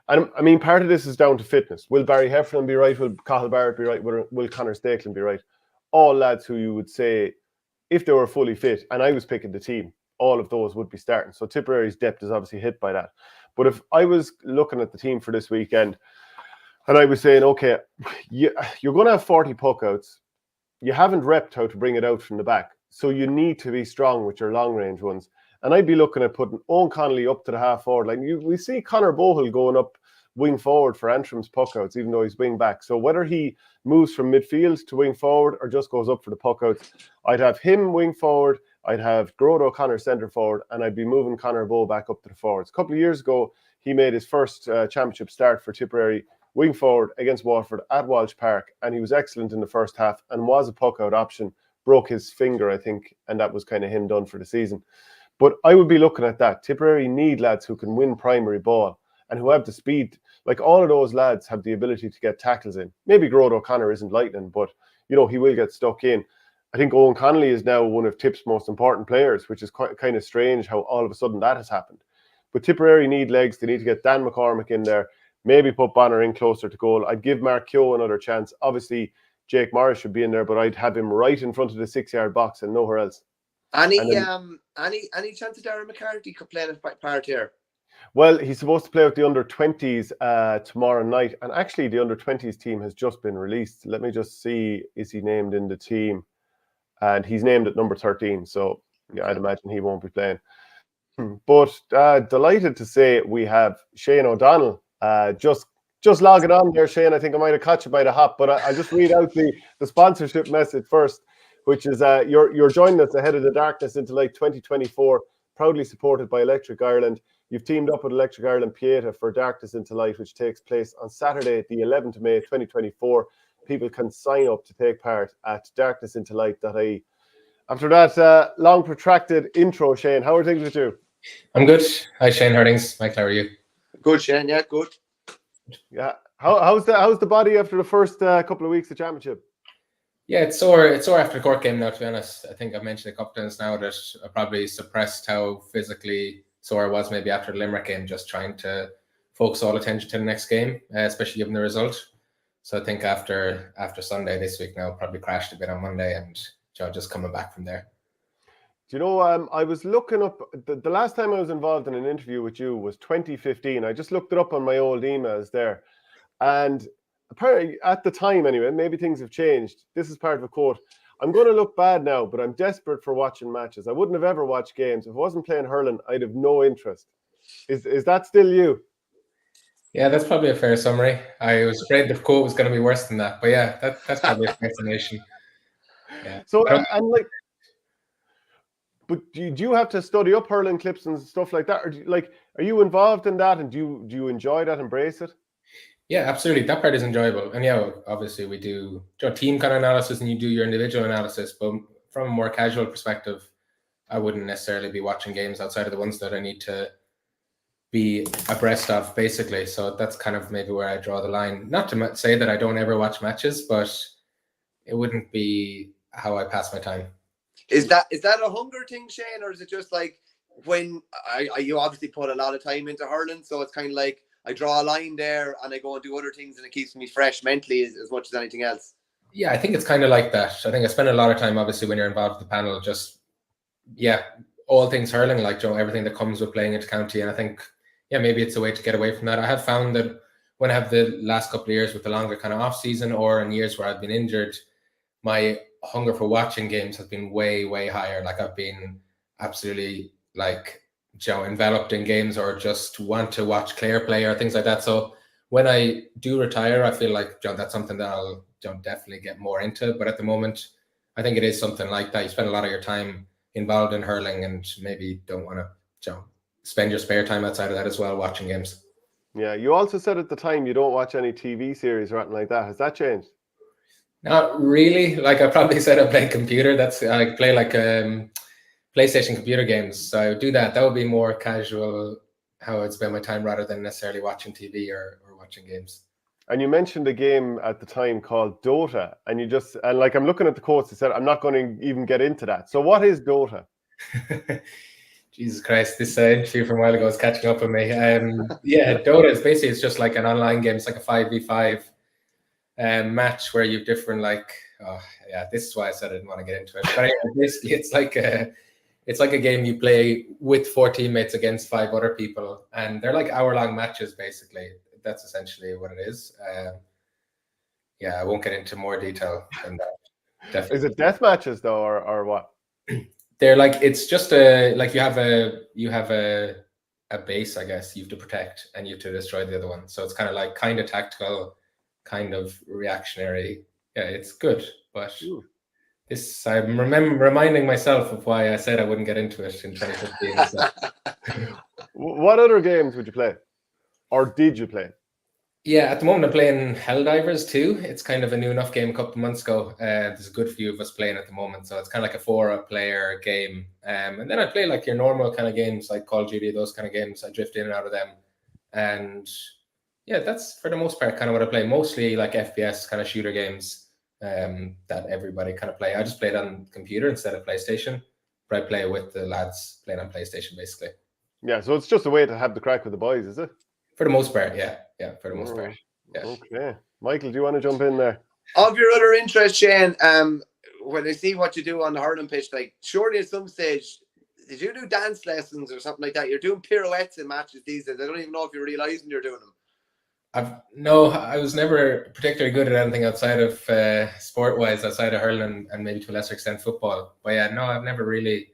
And I mean, part of this is down to fitness. Will Barry Heffernan be right? Will Cahill Barrett be right? Will Conor Stapleton be right? All lads who you would say, if they were fully fit, and I was picking the team, all of those would be starting. So Tipperary's depth is obviously hit by that. But if I was looking at the team for this weekend, and I was saying, okay, you're going to have 40 puck-outs. You haven't repped how to bring it out from the back. So you need to be strong with your long-range ones. And I'd be looking at putting Owen Connolly up to the half-forward line. We see Conor Bohill going up wing forward for Antrim's puck-outs, even though he's wing back. So whether he moves from midfield to wing forward or just goes up for the puck-outs, I'd have him wing forward, I'd have Gerard O'Connor centre forward, and I'd be moving Conor Bohill back up to the forwards. A couple of years ago, he made his first championship start for Tipperary wing forward against Waterford at Walsh Park, and he was excellent in the first half and was a puck-out option. Broke his finger, I think, and that was kind of him done for the season. But I would be looking at that. Tipperary need lads who can win primary ball and who have the speed. Like, all of those lads have the ability to get tackles in. Maybe Gerard O'Connor isn't lightning, but, he will get stuck in. I think Owen Connolly is now one of Tip's most important players, which is kind of strange how all of a sudden that has happened. But Tipperary need legs. They need to get Dan McCormick in there, maybe put Bonner in closer to goal. I'd give Mark Keogh another chance. Obviously, Jake Morris should be in there, but I'd have him right in front of the 6-yard box and nowhere else. Any chance of Darren McCarthy could play a part here? Well, he's supposed to play with the under-20s tomorrow night. And actually, the under-20s team has just been released. Let me just see, is he named in the team? And he's named at number 13. So, yeah, I'd imagine he won't be playing. But delighted to say we have Shane O'Donnell just logging on there, Shane. I think I might have caught you by the hop, but I'll just read out the sponsorship message first, which is you're joining us ahead of the Darkness into Light 2024, proudly supported by Electric Ireland. You've teamed up with Electric Ireland Pieta for Darkness into Light, which takes place on Saturday, the 11th of May, 2024. People can sign up to take part at darknessintolight.ie. After that long protracted intro, Shane, how are things with you? I'm good. Hi, Shane. How are things? Michael, how are you? Good, Shane. Yeah, good. Yeah. How's the body after the first couple of weeks of championship? Yeah, it's sore after the Cork game now, to be honest. I think I've mentioned a couple times now that I probably suppressed how physically sore I was maybe after the Limerick game, just trying to focus all attention to the next game, especially given the result. So I think after Sunday this week now, probably crashed a bit on Monday and just coming back from there. Do you know, I was looking up, the last time I was involved in an interview with you was 2015. I just looked it up on my old emails there. And apparently, at the time anyway, maybe things have changed. This is part of a quote. I'm going to look bad now, but I'm desperate for watching matches. I wouldn't have ever watched games. If I wasn't playing hurling, I'd have no interest. Is that still you? Yeah, that's probably a fair summary. I was afraid the quote was going to be worse than that. But yeah, that's probably a fair summation. Yeah. So, but do you have to study up hurling clips and stuff like that? Or are you involved in that, and do you enjoy that, embrace it? Yeah, absolutely. That part is enjoyable. And yeah, obviously we do team kind of analysis and you do your individual analysis. But from a more casual perspective, I wouldn't necessarily be watching games outside of the ones that I need to be abreast of, basically. So that's kind of maybe where I draw the line. Not to say that I don't ever watch matches, but it wouldn't be how I pass my time. Is that a hunger thing, Shane, or is it just like when you obviously put a lot of time into hurling, so it's kind of like I draw a line there and I go and do other things and it keeps me fresh mentally as much as anything else? Yeah, I think it's kind of like that. I think I spend a lot of time, obviously, when you're involved with the panel, just, all things hurling, like, everything that comes with playing into county. And I think, maybe it's a way to get away from that. I have found that when I have the last couple of years with the longer kind of off season or in years where I've been injured, my hunger for watching games has been way, way higher. Like, I've been absolutely enveloped in games or just want to watch Clare play or things like that. So when I do retire, I feel like that's something that I'll definitely get more into. But at the moment, I think it is something like that. You spend a lot of your time involved in hurling and maybe don't want to spend your spare time outside of that as well watching games. Yeah, you also said at the time you don't watch any TV series or anything like that. Has that changed? Not really. Like, I probably said I play computer. I play PlayStation computer games. So I do that. That would be more casual how I'd spend my time rather than necessarily watching TV or watching games. And you mentioned a game at the time called Dota, and I'm looking at the quotes. You said, I'm not going to even get into that. So what is Dota? Jesus Christ, this interview from a while ago is catching up with me. Yeah, Dota is basically, it's just like an online game. It's like a 5v5 match where you've different this is why I said I didn't want to get into it. But anyway, basically it's like a game you play with 4 teammates against 5 other people, and they're like hour-long matches basically. That's essentially what it is. I won't get into more detail than that. Definitely. Is it death matches though, or what? They're like, it's just you have a base, I guess, you have to protect and you have to destroy the other one. So it's kind of tactical, kind of reactionary. Yeah, it's good, but I'm reminding myself of why I said I wouldn't get into it in 2015. So. What other games would you play, or did you play? Yeah, at the moment I'm playing Helldivers 2. It's kind of a new enough game a couple of months ago. There's a good few of us playing at the moment, so it's kind of like a 4-player game. And then I play like your normal kind of games like Call of Duty, those kind of games. I drift in and out of them. And yeah, that's for the most part kind of what I play. Mostly like FPS kind of shooter games that everybody kind of play. I just play it on computer instead of PlayStation, but I play with the lads playing on PlayStation basically. Yeah, so it's just a way to have the crack with the boys, is it? For the most part, yeah. Yeah, for the most part. Yeah. Okay. Michael, do you want to jump in there? Of your other interest, Shane, when I see what you do on the hurling pitch, like surely at some stage, did you do dance lessons or something like that? You're doing pirouettes in matches these days. I don't even know if you're realising you're doing them. I was never particularly good at anything outside of sport-wise, outside of hurling and maybe to a lesser extent football. But yeah, no, I've never really.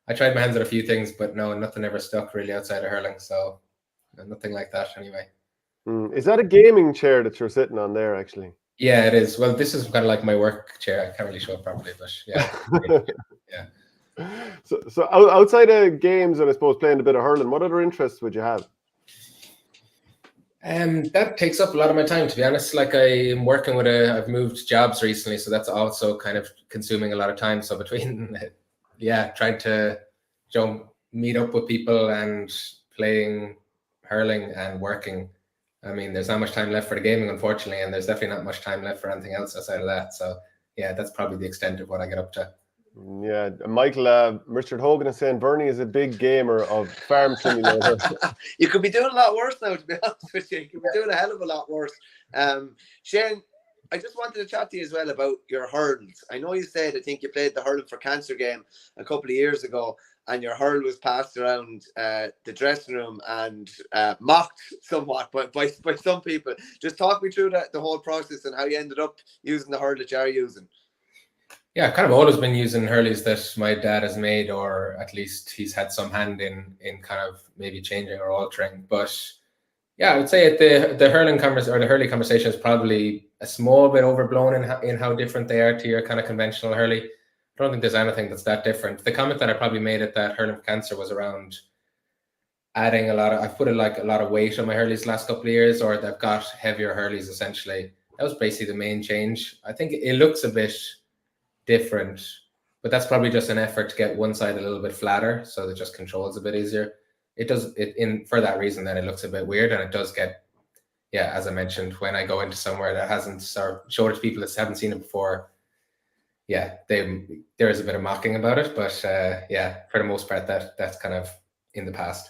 I tried my hands at a few things, but no, nothing ever stuck really outside of hurling. So nothing like that anyway. Is that a gaming chair that you're sitting on there, actually? Yeah, it is. Well, this is kind of like my work chair. I can't really show it properly, but yeah. Yeah. So outside of games and I suppose playing a bit of hurling, what other interests would you have? That takes up a lot of my time, to be honest. Like I'm working with I've moved jobs recently, so that's also kind of consuming a lot of time. So between, trying to meet up with people and playing hurling and working, I mean, there's not much time left for the gaming, unfortunately, and there's definitely not much time left for anything else outside of that. So yeah, that's probably the extent of what I get up to. Yeah, Michael, Richard Hogan is saying Verney is a big gamer of Farm Simulator. You could be doing a lot worse now, to be honest with you. You could be doing a hell of a lot worse. Shane, I just wanted to chat to you as well about your hurls. I know you said, I think you played the Hurling for Cancer game a couple of years ago, and your hurl was passed around the dressing room and mocked somewhat by some people. Just talk me through the whole process and how you ended up using the hurl that you are using. Yeah, I've kind of always been using hurleys that my dad has made, or at least he's had some hand in kind of maybe changing or altering. But yeah, I would say the hurling the hurley conversation is probably a small bit overblown in how different they are to your kind of conventional hurley. I don't think there's anything that's that different. The comment that I probably made at that Hurling for Cancer was around adding I've put a lot of weight on my hurleys the last couple of years, or they've got heavier hurleys essentially. That was basically the main change. I think it looks a bit different, but that's probably just an effort to get one side a little bit flatter so that it just controls a bit easier. It does for that reason then it looks a bit weird, and it does get, as I mentioned, when I go into somewhere that hasn't showed it to people that haven't seen it before, there is a bit of mocking about it, but for the most part that's kind of in the past.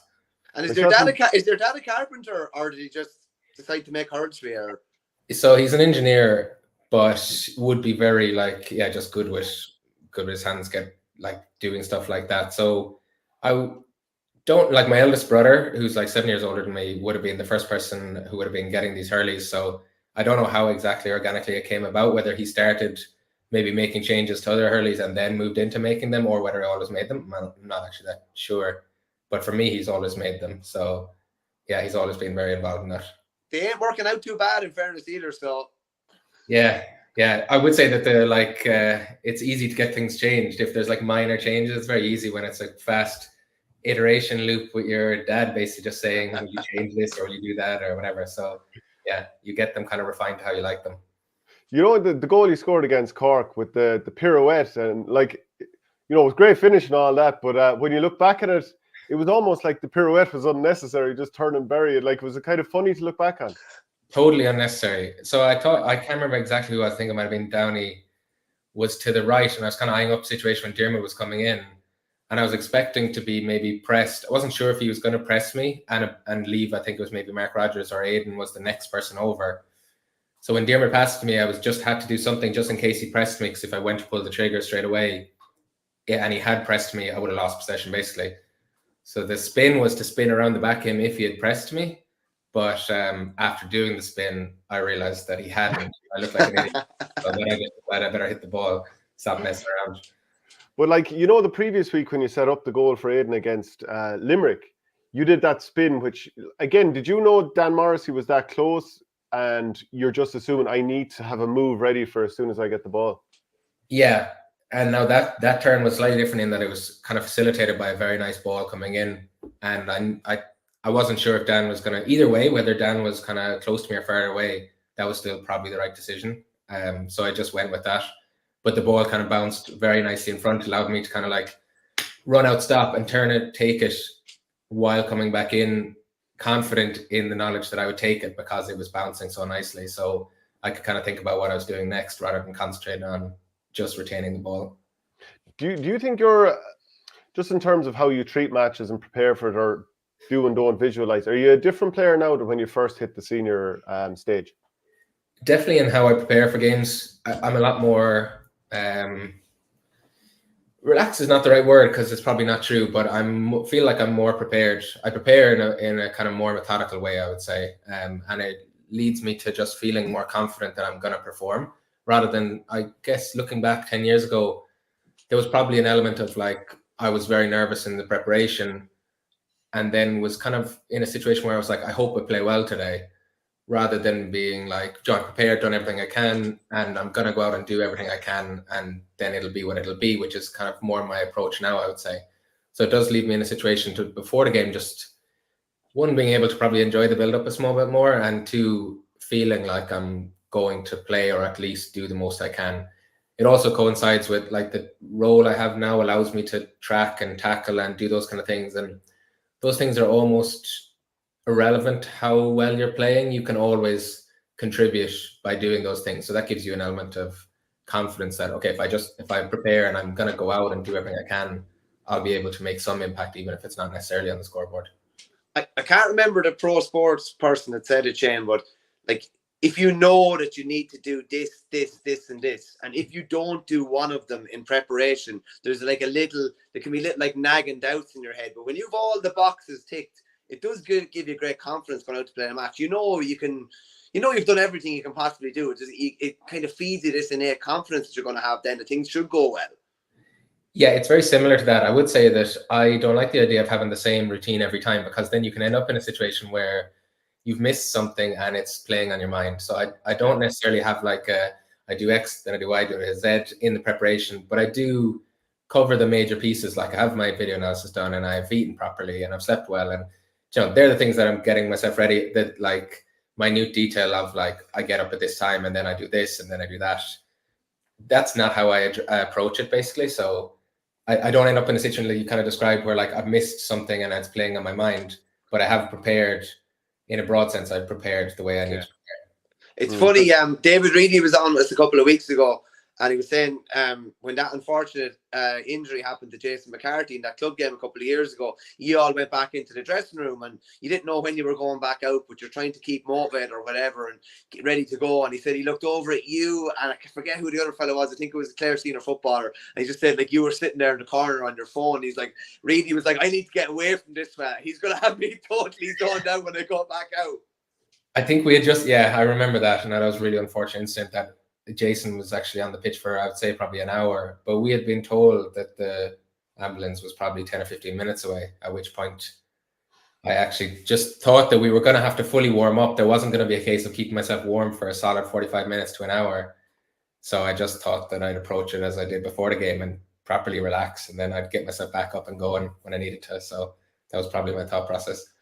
And is their dad a carpenter, or did he just decide to make hurls for you? So he's an engineer, but would be very just good with his hands, get like doing stuff like that. So I don't, like, my eldest brother, who's like 7 years older than me, would have been the first person who would have been getting these hurleys. So I don't know how exactly organically it came about, whether he started maybe making changes to other hurleys and then moved into making them, or whether he always made them. I'm not actually that sure. But for me, he's always made them. So yeah, he's always been very involved in that. They ain't working out too bad, in fairness, either. So yeah, I would say that it's easy to get things changed. If there's like minor changes, it's very easy when it's a fast iteration loop with your dad basically just saying, will you change this or will you do that or whatever. So yeah, you get them kind of refined to how you like them. You know, the goal he scored against Cork with the pirouette, and like, you know, it was great finish and all that, but when you look back at it, it was almost like the pirouette was unnecessary, just turn and bury it. Like, it was kind of funny to look back on. Totally unnecessary. So I can't remember exactly who I think it might have been. Downey was to the right, and I was kind of eyeing up the situation when Dermot was coming in, and I was expecting to be maybe pressed. I wasn't sure if he was going to press me and leave. I think it was maybe Mark Rogers or Aidan was the next person over. So when Diarmuid passed to me, I was just had to do something just in case he pressed me, because if I went to pull the trigger straight away, and he had pressed me, I would have lost possession basically. So the spin was to spin around the back of him if he had pressed me. But after doing the spin, I realized that he hadn't. I looked like an idiot. So then I just decided I better hit the ball, stop messing around. But like, you know, the previous week when you set up the goal for Aidan against Limerick, you did that spin, which, again, did you know Dan Morrissey was that close? And you're just assuming I need to have a move ready for as soon as I get the ball. Yeah. And now that turn was slightly different in that it was kind of facilitated by a very nice ball coming in. And I wasn't sure if Dan was going to, either way, whether Dan was kind of close to me or far away, that was still probably the right decision. So I just went with that. But the ball kind of bounced very nicely in front, allowed me to kind of like run out, stop and turn it, take it while coming back in, confident in the knowledge that I would take it because it was bouncing so nicely. So I could kind of think about what I was doing next rather than concentrating on just retaining the ball. Do you think you're, just in terms of how you treat matches and prepare for it or do and don't visualize, are you a different player now than when you first hit the senior stage? Definitely in how I prepare for games. I'm a lot more relaxed is not the right word because it's probably not true, but feel like I'm more prepared. I prepare in a kind of more methodical way, I would say, and it leads me to just feeling more confident that I'm going to perform, rather than, I guess, looking back 10 years ago, there was probably an element of like I was very nervous in the preparation, and then was kind of in a situation where I was like, I hope I play well today, rather than being like, John, prepared, done everything I can, and I'm going to go out and do everything I can, and then it'll be what it'll be, which is kind of more my approach now, I would say. So it does leave me in a situation to, before the game, just one, being able to probably enjoy the build-up a small bit more, and two, feeling like I'm going to play or at least do the most I can. It also coincides with like the role I have now allows me to track and tackle and do those kind of things. And those things are almost irrelevant how well you're playing. You can always contribute by doing those things. So that gives you an element of confidence that, okay, if I prepare and I'm going to go out and do everything I can, I'll be able to make some impact, even if it's not necessarily on the scoreboard. I can't remember the pro sports person that said it, Shane, but like, if you know that you need to do this, and this, and if you don't do one of them in preparation, there's like there can be little like nagging doubts in your head. But when you've all the boxes ticked, it does give you great confidence going out to play a match. You know you've done everything you can possibly do. It kind of feeds you this innate confidence that you're going to have then that things should go well. Yeah, it's very similar to that. I would say that I don't like the idea of having the same routine every time, because then you can end up in a situation where you've missed something and it's playing on your mind. So I don't necessarily have like I do X, then I do Y, do a Z in the preparation, but I do cover the major pieces. Like I have my video analysis done, and I've eaten properly, and I've slept well, and they're the things that I'm getting myself ready. That like minute detail of like I get up at this time and then I do this and then I do that. That's not how I approach it, basically. So I don't end up in a situation that you kind of described where like I've missed something and it's playing on my mind, but I have prepared. In a broad sense, I've prepared the way I need to prepare. It's funny, David Reedy was on us a couple of weeks ago, and he was saying when that unfortunate injury happened to Jason McCarthy in that club game a couple of years ago, you all went back into the dressing room and you didn't know when you were going back out, but you're trying to keep motivated or whatever and get ready to go. And he said he looked over at you, and I forget who the other fellow was. I think it was a Clare senior footballer. And he just said like you were sitting there in the corner on your phone. He's like, Reedy was like, I need to get away from this man. He's going to have me totally zoned down when I go back out. I think we had I remember that, and that was really unfortunate incident that Jason was actually on the pitch for, I would say, probably an hour, but we had been told that the ambulance was probably 10 or 15 minutes away, at which point I actually just thought that we were going to have to fully warm up. There wasn't going to be a case of keeping myself warm for a solid 45 minutes to an hour. So I just thought that I'd approach it as I did before the game and properly relax, and then I'd get myself back up and going when I needed to. So that was probably my thought process.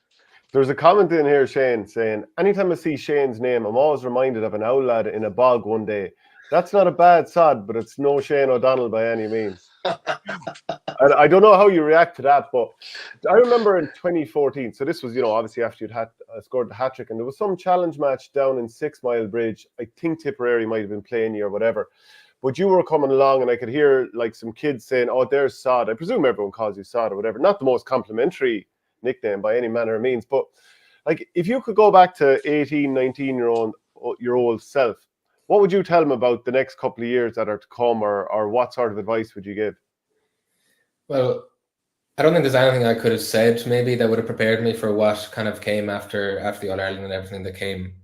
There's a comment in here, Shane, saying, anytime I see Shane's name, I'm always reminded of an owl lad in a bog one day. That's not a bad sod, but it's no Shane O'Donnell by any means. And I don't know how you react to that, but I remember in 2014, so this was, obviously after you'd scored the hat-trick, and there was some challenge match down in 6 Mile Bridge. I think Tipperary might have been playing you or whatever. But you were coming along, and I could hear like some kids saying, "Oh, there's Sod." I presume everyone calls you Sod or whatever. Not the most complimentary nickname by any manner of means, but like if you could go back to 18, 19-year-old self, what would you tell them about the next couple of years that are to come, or what sort of advice would you give? Well, I don't think there's anything I could have said maybe that would have prepared me for what kind of came after the All-Ireland and everything that came.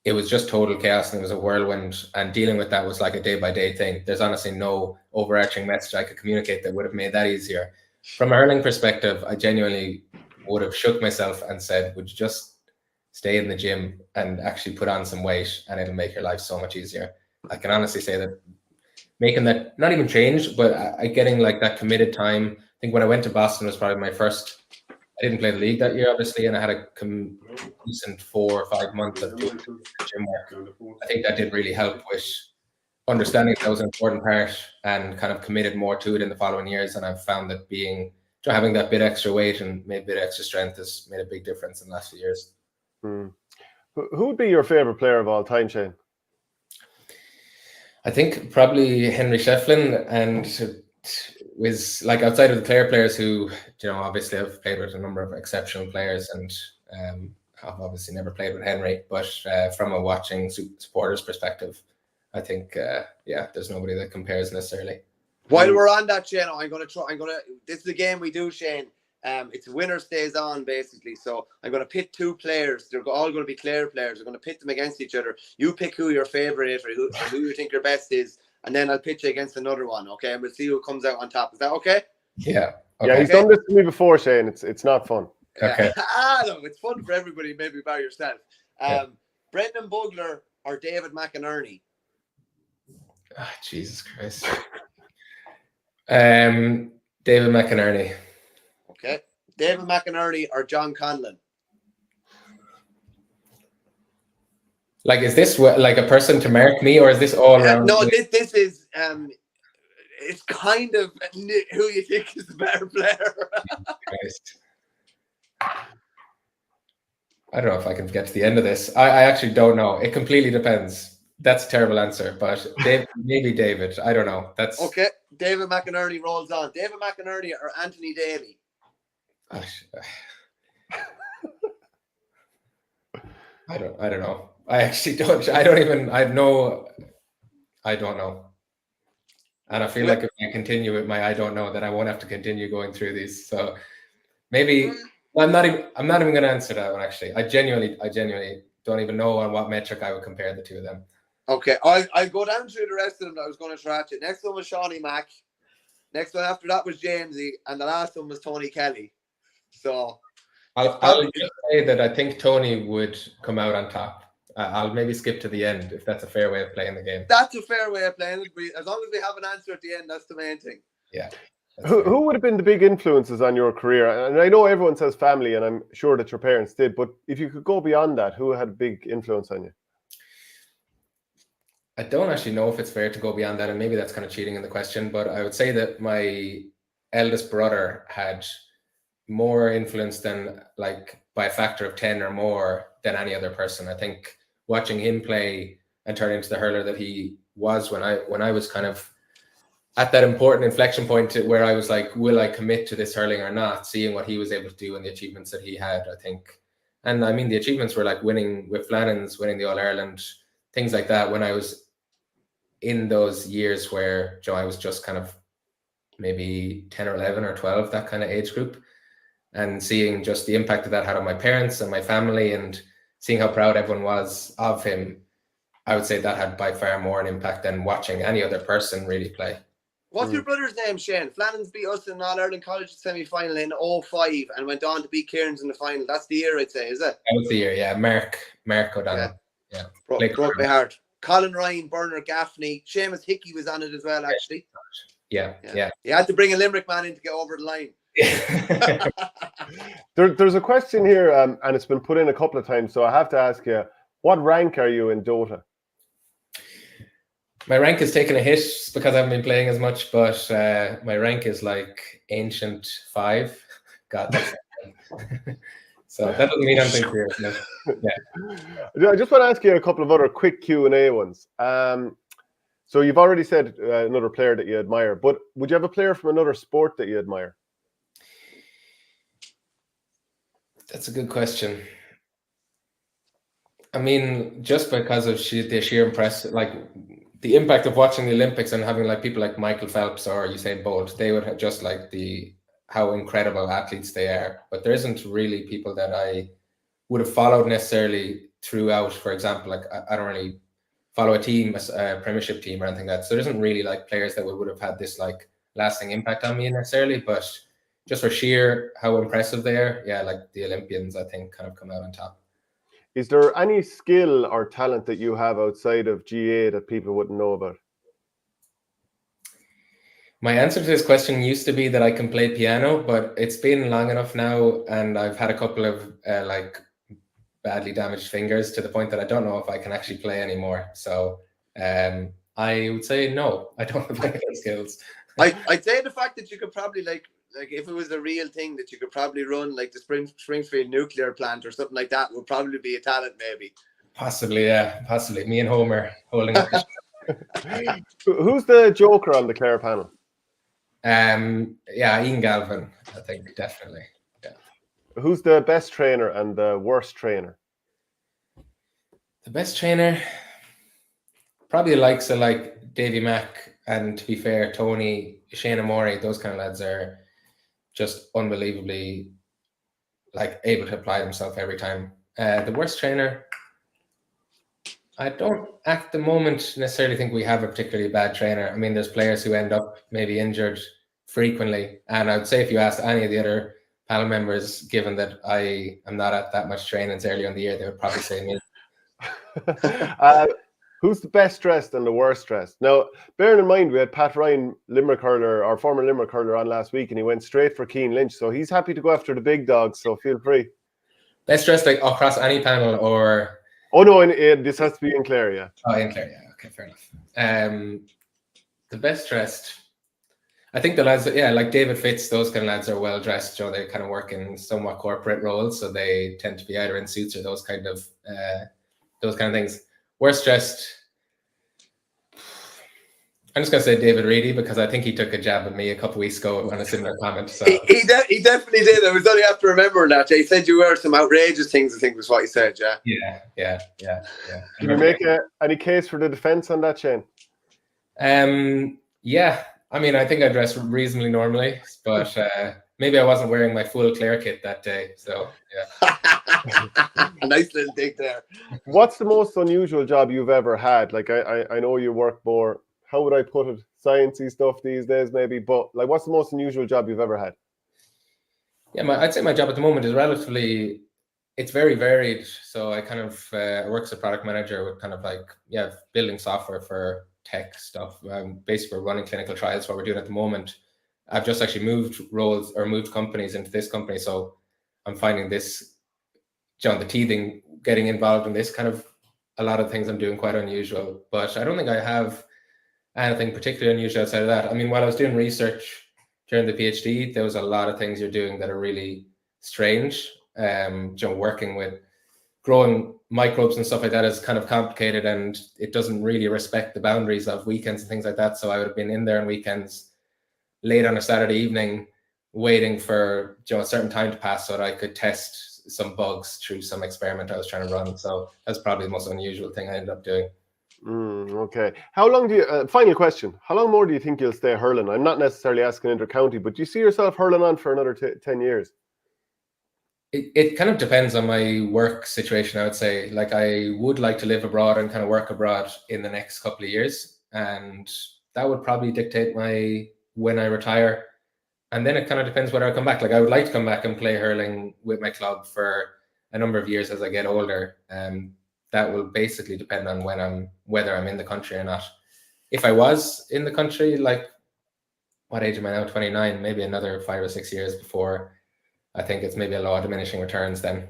It was just total chaos and it was a whirlwind, and dealing with that was like a day-by-day thing. There's honestly no overarching message I could communicate that would have made that easier. From a hurling perspective, I genuinely would have shook myself and said, would you just stay in the gym and actually put on some weight, and it'll make your life so much easier. I can honestly say that making that, not even change, but getting like that committed time. I think when I went to Boston was probably my first. I didn't play the league that year, obviously, and I had a decent 4 or 5 months of doing gym work. I think that did really help with understanding that was an important part, and kind of committed more to it in the following years. And I've found that having that bit extra weight and maybe a bit extra strength has made a big difference in the last few years. Who would be your favorite player of all time, Shane? I think probably Henry Shefflin, and was like outside of the players who, obviously I've played with a number of exceptional players, and I've obviously never played with Henry, but from a watching supporters perspective, I think there's nobody that compares necessarily. While we're on that, Shane, this is the game we do, Shane. It's winner stays on, basically. So I'm going to pit 2 players. They're all going to be Clare players. I'm going to pit them against each other. You pick who your favourite is, or who you think your best is, and then I'll pitch you against another one, okay? And we'll see who comes out on top. Is that okay? Yeah. Okay. Yeah, he's done this to me before, Shane. It's not fun. Okay. No, it's fun for everybody, maybe by yourself. Brendan Bugler or David McInerney? Oh, Jesus Christ. David McInerney. Okay. David McInerney or John Conlon? Like, is this like a person to mark me, or is this all around? No, this is it's kind of who you think is the better player. I don't know if I can get to the end of this. I actually don't know. It completely depends. That's a terrible answer, but maybe David. I don't know. That's okay. David McInerney rolls on. David McInerney or Anthony Davy? I don't know. I actually don't. I don't know. And I feel like if I continue with my I don't know, then I won't have to continue going through these. So maybe I'm not even going to answer that one, actually. I genuinely don't even know on what metric I would compare the two of them. Okay, I'll go down through the rest of them that I was going to scratch it. Next one was Shawnee Mack. Next one after that was Jamesy, and the last one was Tony Kelly. So I'll just say that I think Tony would come out on top. I'll maybe skip to the end if that's a fair way of playing the game. That's a fair way of playing it. As long as we have an answer at the end, that's the main thing. Yeah. Who would have been the big influences on your career? And I know everyone says family, and I'm sure that your parents did, but if you could go beyond that, who had a big influence on you? I don't actually know if it's fair to go beyond that, and maybe that's kind of cheating in the question, but I would say that my eldest brother had more influence than, like, by a factor of 10 or more than any other person. I think watching him play and turn into the hurler that he was when I was kind of at that important inflection point where I was like, will I commit to this hurling or not? Seeing what he was able to do and the achievements that he had, I think. And I mean, the achievements were like winning with Flannans, winning the All-Ireland, things like that, when I was in those years where I was just kind of maybe 10 or 11 or 12, that kind of age group, and seeing just the impact that had on my parents and my family, and seeing how proud everyone was of him. I would say that had by far more an impact than watching any other person really play. What's your brother's name, Shane? Flannans beat us in an All-Ireland College semi-final in 2005 and went on to beat Cairns in the final. That's the year, I'd say, is it? That was the year, yeah. Mark O'Donnell. Yeah. Broke my heart. Colin Ryan, Bernard Gaffney, Seamus Hickey was on it as well, actually. Yeah. You had to bring a Limerick man in to get over the line. There's a question here, and it's been put in a couple of times, so I have to ask you, what rank are you in Dota? My rank has taken a hit because I haven't been playing as much, but my rank is like Ancient 5. God, that's so that doesn't mean anything to you. Yeah. I just want to ask you a couple of other quick Q&A ones. So you've already said another player that you admire, but would you have a player from another sport that you admire? That's a good question. I mean, just because of the sheer like the impact of watching the Olympics and having like people like Michael Phelps or Usain Bolt, they would have just like how incredible athletes they are. But there isn't really people that I would have followed necessarily throughout. For example, like I don't really follow a team, a Premiership team or anything like that. So there isn't really like players that would have had this like lasting impact on me necessarily. But just for sheer how impressive they are, yeah, like the Olympians, I think kind of come out on top. Is there any skill or talent that you have outside of GA that people wouldn't know about? My answer to this question used to be that I can play piano, but it's been long enough now, and I've had a couple of like badly damaged fingers to the point that I don't know if I can actually play anymore. So I would say no, I don't have any skills. I'd say the fact that you could probably like if it was a real thing that you could probably run like the Springfield nuclear plant or something like that would probably be a talent, maybe. Possibly, yeah, possibly. Me and Homer holding up. Who's the joker on the Clare panel? Yeah, Ian Galvin, I think, definitely. Yeah. Who's the best trainer and the worst trainer? The best trainer, probably the likes of like Davy Mack, and to be fair, Tony, Shane Amore, those kind of lads are just unbelievably like able to apply themselves every time. The worst trainer, I don't at the moment necessarily think we have a particularly bad trainer. I mean, there's players who end up maybe injured frequently, and I would say if you asked any of the other panel members, given that I am not at that much trainings earlier in the year, they would probably say me. Who's the best dressed and the worst dressed? Now, bearing in mind we had Pat Ryan, Limerick hurler, our former Limerick hurler, on last week, and he went straight for Keane Lynch, so he's happy to go after the big dogs. So feel free. Best dressed like across any panel, or oh no, this has to be in Clare, yeah. Oh, in Clare, yeah. Okay, fair enough. The best dressed, I think the lads, yeah, like David Fitz, those kind of lads are well dressed. You know, they kind of work in somewhat corporate roles, so they tend to be either in suits or those kind of things. Worst dressed, I'm just gonna say David Reedy, because I think he took a jab at me a couple of weeks ago on a similar comment. So he definitely did. I was only after remembering that. He said you wear some outrageous things, I think was what he said. Yeah. Can you make any case for the defense on that, Shane? Yeah. I mean, I think I dressed reasonably normally, but maybe I wasn't wearing my full Clare kit that day. So yeah. A nice little dig there. What's the most unusual job you've ever had? Like I know you work more, how would I put it, sciencey stuff these days maybe, but like what's the most unusual job you've ever had? Yeah, I'd say my job at the moment is it's very varied. So I kind of work as a product manager with kind of like, building software for tech stuff. Basically, we're running clinical trials. What we're doing at the moment, I've just actually moved roles or moved companies into this company. So I'm finding this, the teething, getting involved in this kind of, a lot of things I'm doing quite unusual, but I don't think I have anything particularly unusual outside of that. I mean, while I was doing research during the PhD, there was a lot of things you're doing that are really strange. Working with growing microbes and stuff like that is kind of complicated, and it doesn't really respect the boundaries of weekends and things like that. So I would have been in there on weekends late on a Saturday evening waiting for a certain time to pass so that I could test some bugs through some experiment I was trying to run. So that's probably the most unusual thing I ended up doing. Okay. How long do you, final question, how long more do you think you'll stay hurling? I'm not necessarily asking inter-county, but do you see yourself hurling on for another 10 years? It kind of depends on my work situation, I would say. Like, I would like to live abroad and kind of work abroad in the next couple of years, and that would probably dictate when I retire. And then it kind of depends whether I come back. Like, I would like to come back and play hurling with my club for a number of years as I get older. That will basically depend on whether I'm in the country or not. If I was in the country, like, what age am I now? 29, maybe another 5 or 6 years before. I think it's maybe a law of diminishing returns then.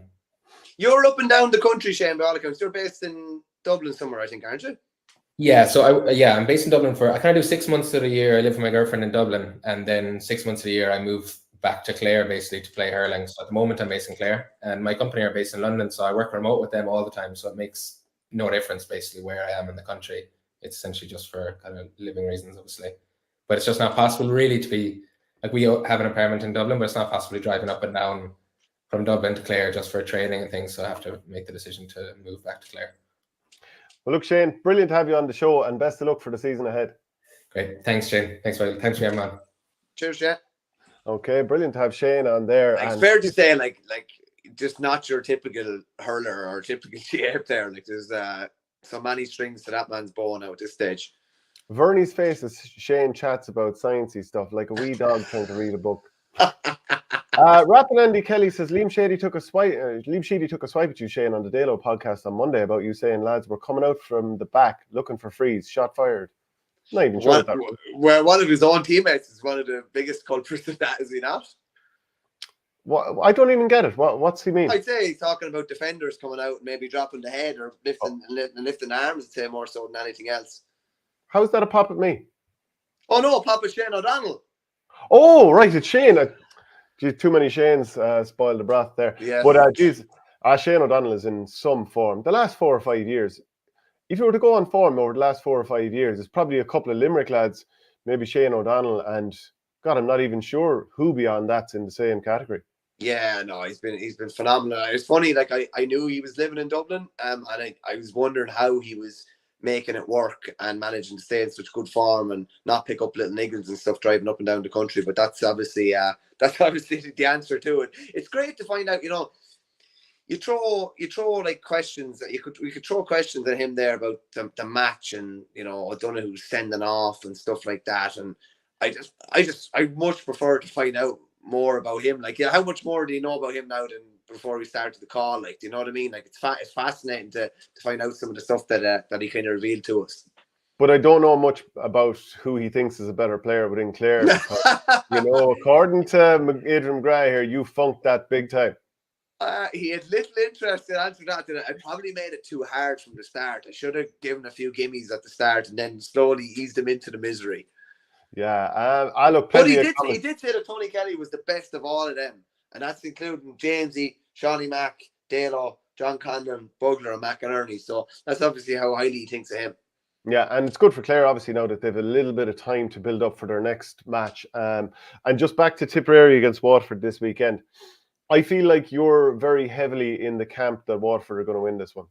You're up and down the country, Shane, by all accounts. You're based in Dublin somewhere, I think, aren't you? Yeah, so I'm based in Dublin I kind of do 6 months of the year. I live with my girlfriend in Dublin, and then 6 months of the year I move back to Clare basically to play hurling. So at the moment I'm based in Clare, and my company are based in London, so I work remote with them all the time. So it makes no difference basically where I am in the country. It's essentially just for kind of living reasons, obviously. But it's just not possible really to be, like, we have an apartment in Dublin, but it's not possible driving up and down from Dublin to Clare just for training and things. So I have to make the decision to move back to Clare. Well, look, Shane, brilliant to have you on the show, and best of luck for the season ahead. Great. Thanks, Shane. Thanks for having me on. Cheers, Shane. Okay, brilliant to have Shane on there. Like, it's fair to say, like just not your typical hurler or typical GA player. Like, there's so many strings to that man's bow now at this stage. Verney's face as Shane chats about sciencey stuff, like a wee dog trying to read a book. Rapping Andy Kelly says Liam Sheedy took a swipe at you, Shane, on the Dalo podcast on Monday about you saying lads were coming out from the back looking for frees, shot fired. Not even sure that. Where one of his own teammates is one of the biggest culprits of that, is he not? What? I don't even get it. What's he mean? I'd say he's talking about defenders coming out and maybe dropping the head or lifting arms, I'd say, more so than anything else. How's that a pop at me? Oh no, Papa Shane O'Donnell. Oh, right, it's Shane. Geez, too many Shanes spoiled the broth there. Yes. But Shane O'Donnell is in some form. The last 4 or 5 years, if you were to go on form over the last 4 or 5 years, it's probably a couple of Limerick lads, maybe Shane O'Donnell, and God, I'm not even sure who beyond that's in the same category. Yeah, no, he's been phenomenal. It's funny, like I knew he was living in Dublin, and I was wondering how he was making it work and managing to stay in such good form and not pick up little niggles and stuff driving up and down the country. But that's obviously the answer to it. It's great to find out, you know. You throw like questions that we could throw questions at him there about the match and, you know, O'Donoghu's sending off and stuff like that. And I much prefer to find out more about him. Like, how much more do you know about him now than before we started the call? Like, do you know what I mean? Like, it's fascinating to find out some of the stuff that he kind of revealed to us. But I don't know much about who he thinks is a better player within Clare. Because, you know, according to Adrian McGrath here, you funked that big time. He had little interest in answering that. I probably made it too hard from the start. I should have given a few gimmies at the start and then slowly eased him into the misery. Yeah, I look. But he did say that Tony Kelly was the best of all of them, and that's including Jamesy, Shawnee Mack, Dalo, John Condon, Bugler, and McInerney. So that's obviously how highly he thinks of him. Yeah, and it's good for Clare, obviously, now that they've a little bit of time to build up for their next match. And just back to Tipperary against Waterford this weekend. I feel like you're very heavily in the camp that Waterford are going to win this one.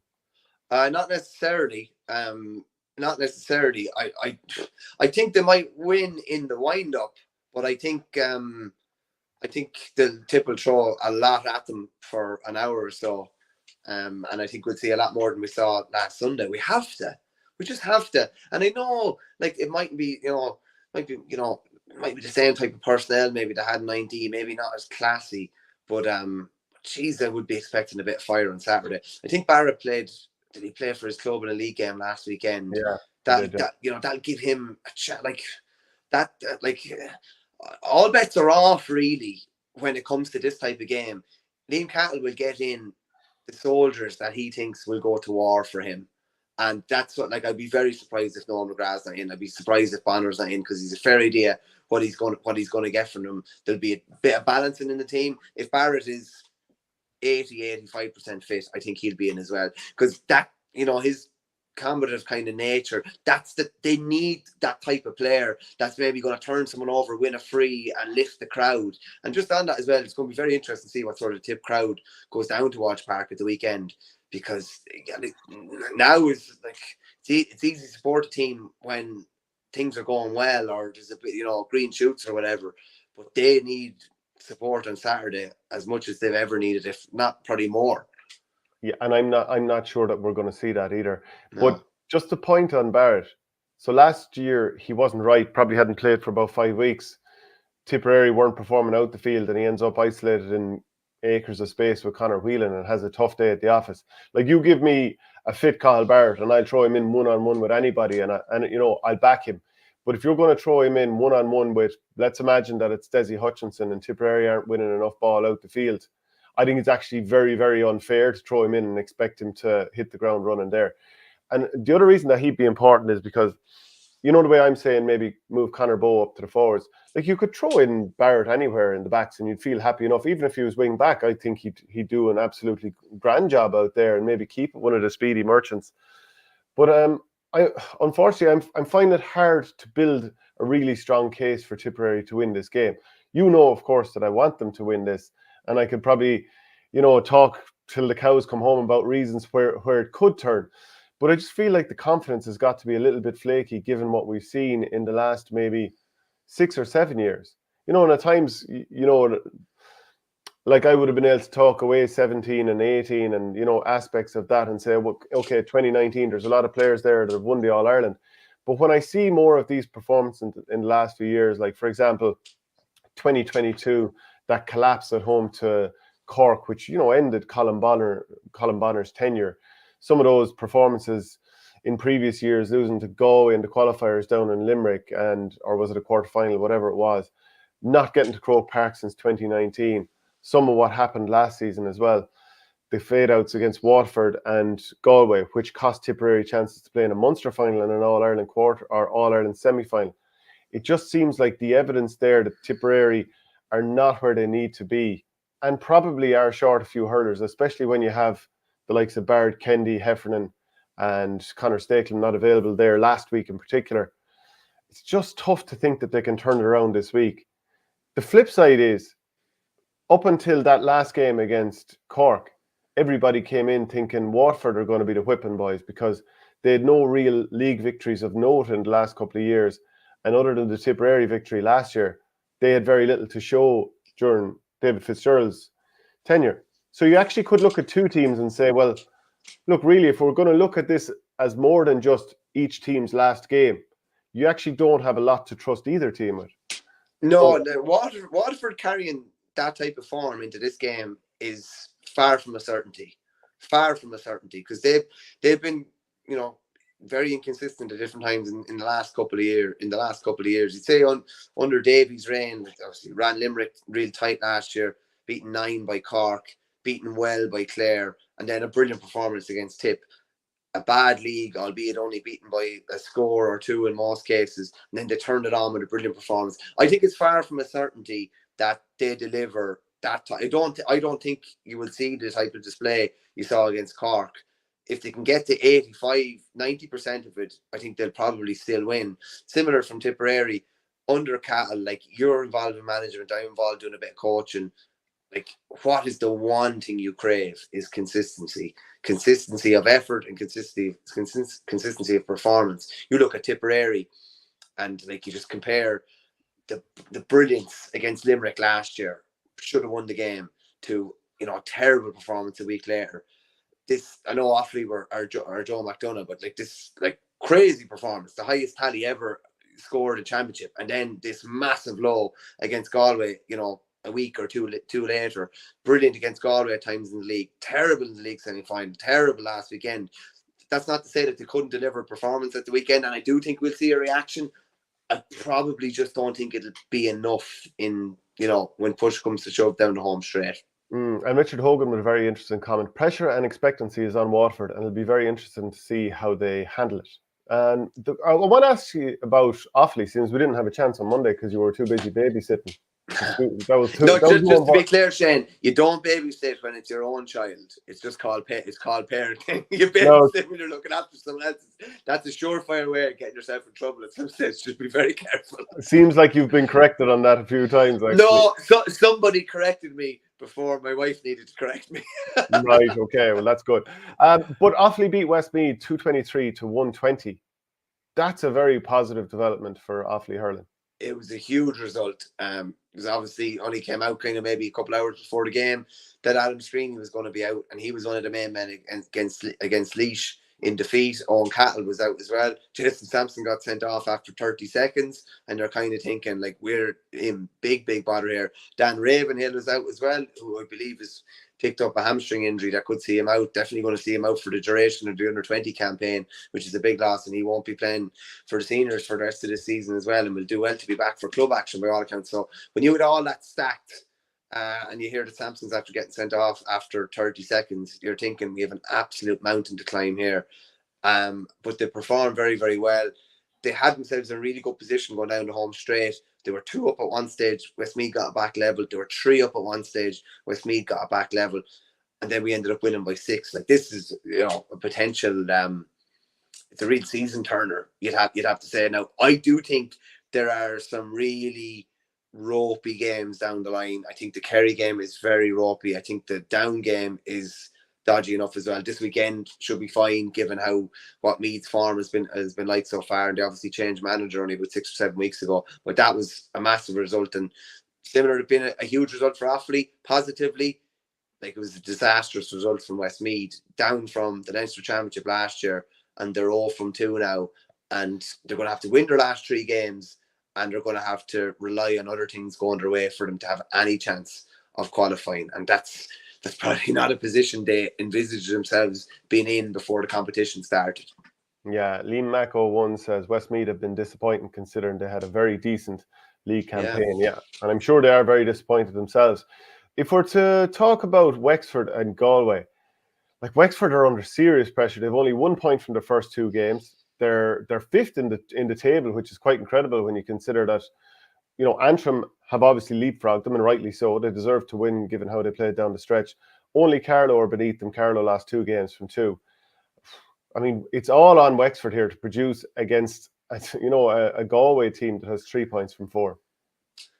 Not necessarily. Not necessarily. I think they might win in the wind-up, but I think the Tip will throw a lot at them for an hour or so, and I think we'll see a lot more than we saw last Sunday. We just have to. And I know, like, it might be the same type of personnel. Maybe they had 90, maybe not as classy. But, geez, I would be expecting a bit of fire on Saturday. I think Barrett played. Did he play for his club in a league game last weekend? Yeah. That'll give him a chat like that. All bets are off really when it comes to this type of game. Liam Cahill will get in the soldiers that he thinks will go to war for him. And that's what, like, I'd be very surprised if Noel McGrath's not in. I'd be surprised if Bonner's not in, because he's a fair idea what he's going to get from them. There'll be a bit of balancing in the team. If Barrett is 80-85% fit, I think he'll be in as well, because that, you know, his combative kind of nature, they need that type of player that's maybe going to turn someone over, win a free and lift the crowd. And just on that as well, it's going to be very interesting to see what sort of Tip crowd goes down to Watch Park at the weekend, because now is like it's easy to support a team when things are going well or there's a bit, you know, green shoots or whatever, but they need support on Saturday as much as they've ever needed, if not probably more. Yeah, and I'm not sure that we're going to see that either. No. But just a point on Barrett. So last year he wasn't right, probably hadn't played for about 5 weeks. Tipperary weren't performing out the field, and he ends up isolated in acres of space with Conor Whelan and has a tough day at the office. Like, you give me a fit Cahill Barrett and I'll throw him in one-on-one with anybody, and you know, I'll back him. But if you're going to throw him in one-on-one with, let's imagine that it's Desi Hutchinson and Tipperary aren't winning enough ball out the field, I think it's actually very, very unfair to throw him in and expect him to hit the ground running there. And the other reason that he'd be important is because, you know, the way I'm saying maybe move Conor Bowe up to the forwards, like, you could throw in Barrett anywhere in the backs and you'd feel happy enough. Even if he was wing back, I think he'd do an absolutely grand job out there and maybe keep one of the speedy merchants. But Unfortunately, I'm finding it hard to build a really strong case for Tipperary to win this game. You know, of course, that I want them to win this, and I could probably, talk till the cows come home about reasons where it could turn. But I just feel like the confidence has got to be a little bit flaky given what we've seen in the last maybe 6 or 7 years. And at times, like I would have been able to talk away 17 and 18 and, aspects of that and say, well, okay, 2019, there's a lot of players there that have won the All-Ireland. But when I see more of these performances in the last few years, like, for example, 2022, that collapse at home to Cork, which, ended Colin Bonner's tenure. Some of those performances in previous years, losing to Galway in the qualifiers down in Limerick, or was it a quarter-final, whatever it was, not getting to Croke Park since 2019. Some of what happened last season as well, the fade-outs against Waterford and Galway, which cost Tipperary chances to play in a Munster final and an All-Ireland quarter or All-Ireland semi-final. It just seems like the evidence there that Tipperary are not where they need to be and probably are short a few hurlers, especially when you have the likes of Bard, Kendi, Heffernan and Conor Stapleton not available there last week in particular. It's just tough to think that they can turn it around this week. The flip side is, up until that last game against Cork, everybody came in thinking Waterford are going to be the whipping boys because they had no real league victories of note in the last couple of years. And other than the Tipperary victory last year, they had very little to show during David Fitzgerald's tenure. So you actually could look at two teams and say, well, look, really, if we're going to look at this as more than just each team's last game, you actually don't have a lot to trust either team with. No, Waterford carrying that type of form into this game is far from a certainty. Far from a certainty, because they've been, very inconsistent at different times in the last couple of years. You'd say under Davy's reign, obviously ran Limerick real tight last year, beaten 9 by Cork, beaten well by Clare, and then a brilliant performance against Tip. A bad league, albeit only beaten by a score or two in most cases, and then they turned it on with a brilliant performance. I think it's far from a certainty that they deliver that. I don't think you will see the type of display you saw against Cork. If they can get to 85-90% of it, I think they'll probably still win. Similar from Tipperary, under Cahill, like, you're involved in management, I'm involved doing a bit of coaching. Like, what is the one thing you crave is consistency of effort and consistency of performance. You look at Tipperary and, like, you just compare the brilliance against Limerick last year, should have won the game, to, terrible performance a week later. This, I know Offaly or Joe McDonough, but like this, like, crazy performance, the highest tally ever scored in championship, and then this massive low against Galway, a week or two later. Brilliant against Galway at times in the league, terrible in the league semi-final, terrible last weekend. That's not to say that they couldn't deliver a performance at the weekend, and I do think we'll see a reaction. I probably just don't think it'll be enough in, when push comes to shove down the home straight. And Richard Hogan with a very interesting comment. Pressure and expectancy is on Waterford, and it'll be very interesting to see how they handle it. And I want to ask you about Offaly, since we didn't have a chance on Monday because you were too busy babysitting. Just to be clear, Shane, you don't babysit when it's your own child. It's just called parenting. You babysit when you're looking after someone else. That's a surefire way of getting yourself in trouble at some stage. Just be very careful. It seems like you've been corrected on that a few times. Actually. No, somebody corrected me before my wife needed to correct me. Right. Okay. Well, that's good. But Offaly beat Westmeath 223-120. That's a very positive development for Offaly hurling. It was a huge result. Because obviously only came out kind of maybe a couple hours before the game that Adam Screeney was going to be out, and he was one of the main men against Laois in defeat. Owen Cahill was out as well. Jason Sampson got sent off after 30 seconds, and they're kind of thinking, like, we're in big bother here. Dan Ravenhill was out as well, who I believe has picked up a hamstring injury that could see him out. Definitely going to see him out for the duration of the under-20 campaign, which is a big loss, and he won't be playing for the seniors for the rest of the season as well, and will do well to be back for club action by all accounts. So when you had all that stacked, and you hear that Sampson's after getting sent off after 30 seconds, you're thinking we have an absolute mountain to climb here. But they performed very, very well. They had themselves in a really good position going down the home straight. They were 2 up at one stage. Westmeath got a back level. They were 3 up at one stage. Westmeath got a back level. And then we ended up winning by 6. Like, this is, a potential it's a real season turner. You'd have to say. Now, I do think there are some really ropey games down the line. I think the Kerry game is very ropey. I think the Down game is dodgy enough as well. This weekend should be fine given what Meath's form has been like so far, and they obviously changed manager only about 6 or 7 weeks ago. But that was a massive result, and similar to being a huge result for Offaly positively. Like, it was a disastrous result from Westmeath, down from the Leinster Championship last year, and they're 0 from 2 now, and they're going to have to win their last 3 games, and they're going to have to rely on other things going their way for them to have any chance of qualifying, and that's probably not a position they envisaged themselves being in before the competition started. Yeah, Liam Mako 1 says Westmeath have been disappointing considering they had a very decent league campaign. Yeah, and I'm sure they are very disappointed themselves. If we're to talk about Wexford and Galway, like, Wexford are under serious pressure. They've only 1 point from the first 2 games. They're 5th in the table, which is quite incredible when you consider that, you know, Antrim have obviously leapfrogged them, and rightly so. They deserve to win given how they played down the stretch. Only Carlow are beneath them. Carlow lost 2 games from 2. I mean, it's all on Wexford here to produce against, you know, a Galway team that has 3 points from 4.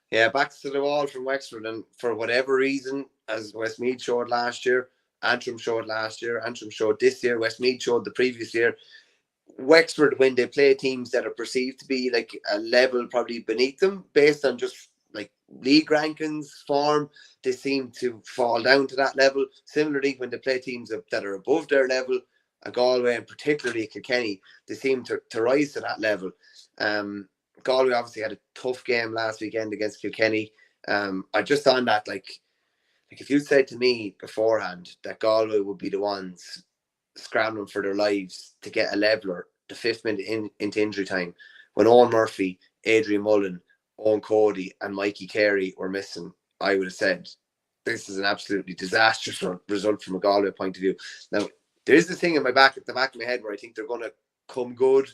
Yeah, back to the wall from Wexford, and for whatever reason, as Westmeath showed last year, Antrim showed last year, Antrim showed this year, Westmeath showed the previous year. Wexford, when they play teams that are perceived to be like a level probably beneath them, based on just like league rankings, form, they seem to fall down to that level. Similarly, when they play teams that are above their level, Galway and particularly Kilkenny, they seem to rise to that level. Galway obviously had a tough game last weekend against Kilkenny. I just on that, like if you said to me beforehand that Galway would be the ones scrambling for their lives to get a leveler the 5th minute into injury time, when Owen Murphy, Adrian Mullen, Owen Cody and Mikey Carey were missing, I would have said this is an absolutely disastrous result from a Galway point of view. Now, there is this thing at the back of my head where I think they're going to come good,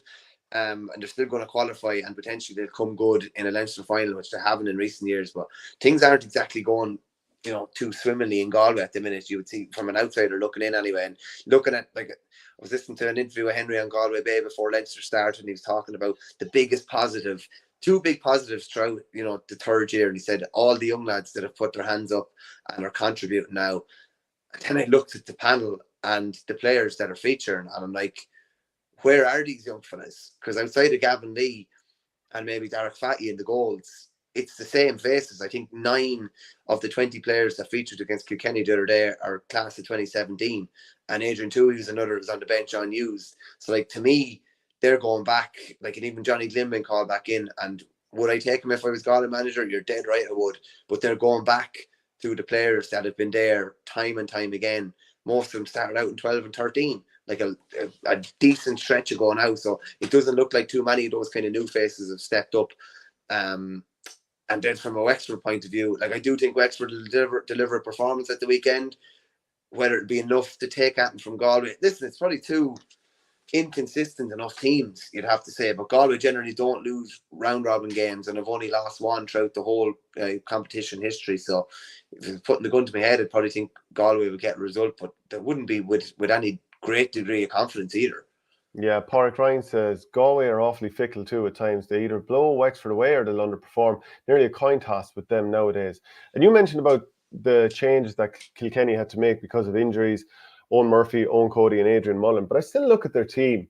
and they're still going to qualify, and potentially they'll come good in a Leinster final, which they haven't in recent years. But things aren't exactly going, you know, too swimmingly in Galway at the minute. You would see from an outsider looking in anyway, and looking at, like, I was listening to an interview with Henry on Galway Bay before Leinster started, and he was talking about the biggest positive, 2 big positives throughout, you know, the 3rd year, and he said all the young lads that have put their hands up and are contributing now. And then I looked at the panel and the players that are featuring, and I'm like, where are these young fellas? Because outside of Gavin Lee and maybe Derek Fatty in the goals, it's the same faces. I think 9 of the 20 players that featured against Kilkenny the other day are class of 2017. And Adrian Toohey, who's another, was on the bench unused. So, like, to me, they're going back. Like, and even Johnny Glynn been called back in. And would I take him if I was Galway manager? You're dead right, I would. But they're going back to the players that have been there time and time again. Most of them started out in 12 and 13. Like a decent stretch ago now. So it doesn't look like too many of those kind of new faces have stepped up. And then from a Wexford point of view, like, I do think Wexford will deliver a performance at the weekend. Whether it be enough to take at them from Galway. Listen, it's probably 2 inconsistent enough teams, you'd have to say. But Galway generally don't lose round-robin games and have only lost 1 throughout the whole competition history. So if you're putting the gun to my head, I'd probably think Galway would get a result. But that wouldn't be with any great degree of confidence either. Yeah, Pádraig Ryan says Galway are awfully fickle too at times. They either blow Wexford away or they'll underperform. Nearly a coin toss with them nowadays. And you mentioned about the changes that Kilkenny had to make because of injuries, Owen Murphy, Owen Cody and Adrian Mullen. But I still look at their team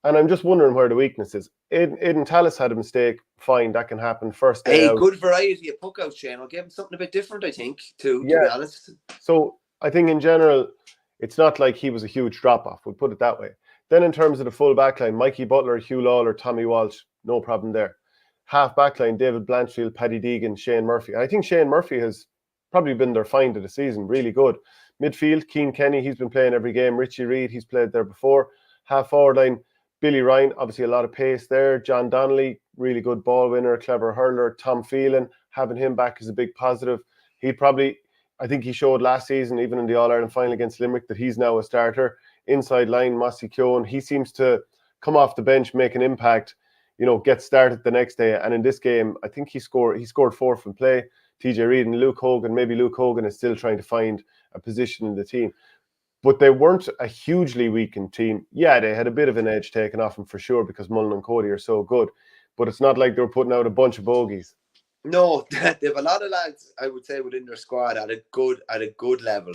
and I'm just wondering where the weakness is. Aidan Tallis had a mistake. Fine, that can happen. First day out. Good variety of puck out, Shane. I'll give him something a bit different, I think, to be honest. So I think in general, it's not like he was a huge drop-off. We'll put it that way. Then in terms of the full backline, Mikey Butler, Hugh Lawler, Tommy Walsh, no problem there. Half backline, David Blanchfield, Paddy Deegan, Shane Murphy. I think Shane Murphy has probably been their find of the season, really good. Midfield, Cian Kenny, he's been playing every game. Richie Reid, he's played there before. Half forward line, Billy Ryan, obviously a lot of pace there. John Donnelly, really good ball winner, clever hurler. Tom Phelan, having him back is a big positive. I think he showed last season, even in the All-Ireland final against Limerick, that he's now a starter. Inside line, Mossy Keown, he seems to come off the bench, make an impact, get started the next day. And in this game, I think he scored 4 from play. TJ Reid and Luke Hogan, maybe Luke Hogan is still trying to find a position in the team. but they weren't a hugely weakened team. Yeah, they had a bit of an edge taken off them for sure because Mullen and Cody are so good, but it's not like they were putting out a bunch of bogeys. No, they have a lot of lads, I would say, within their squad at a good level,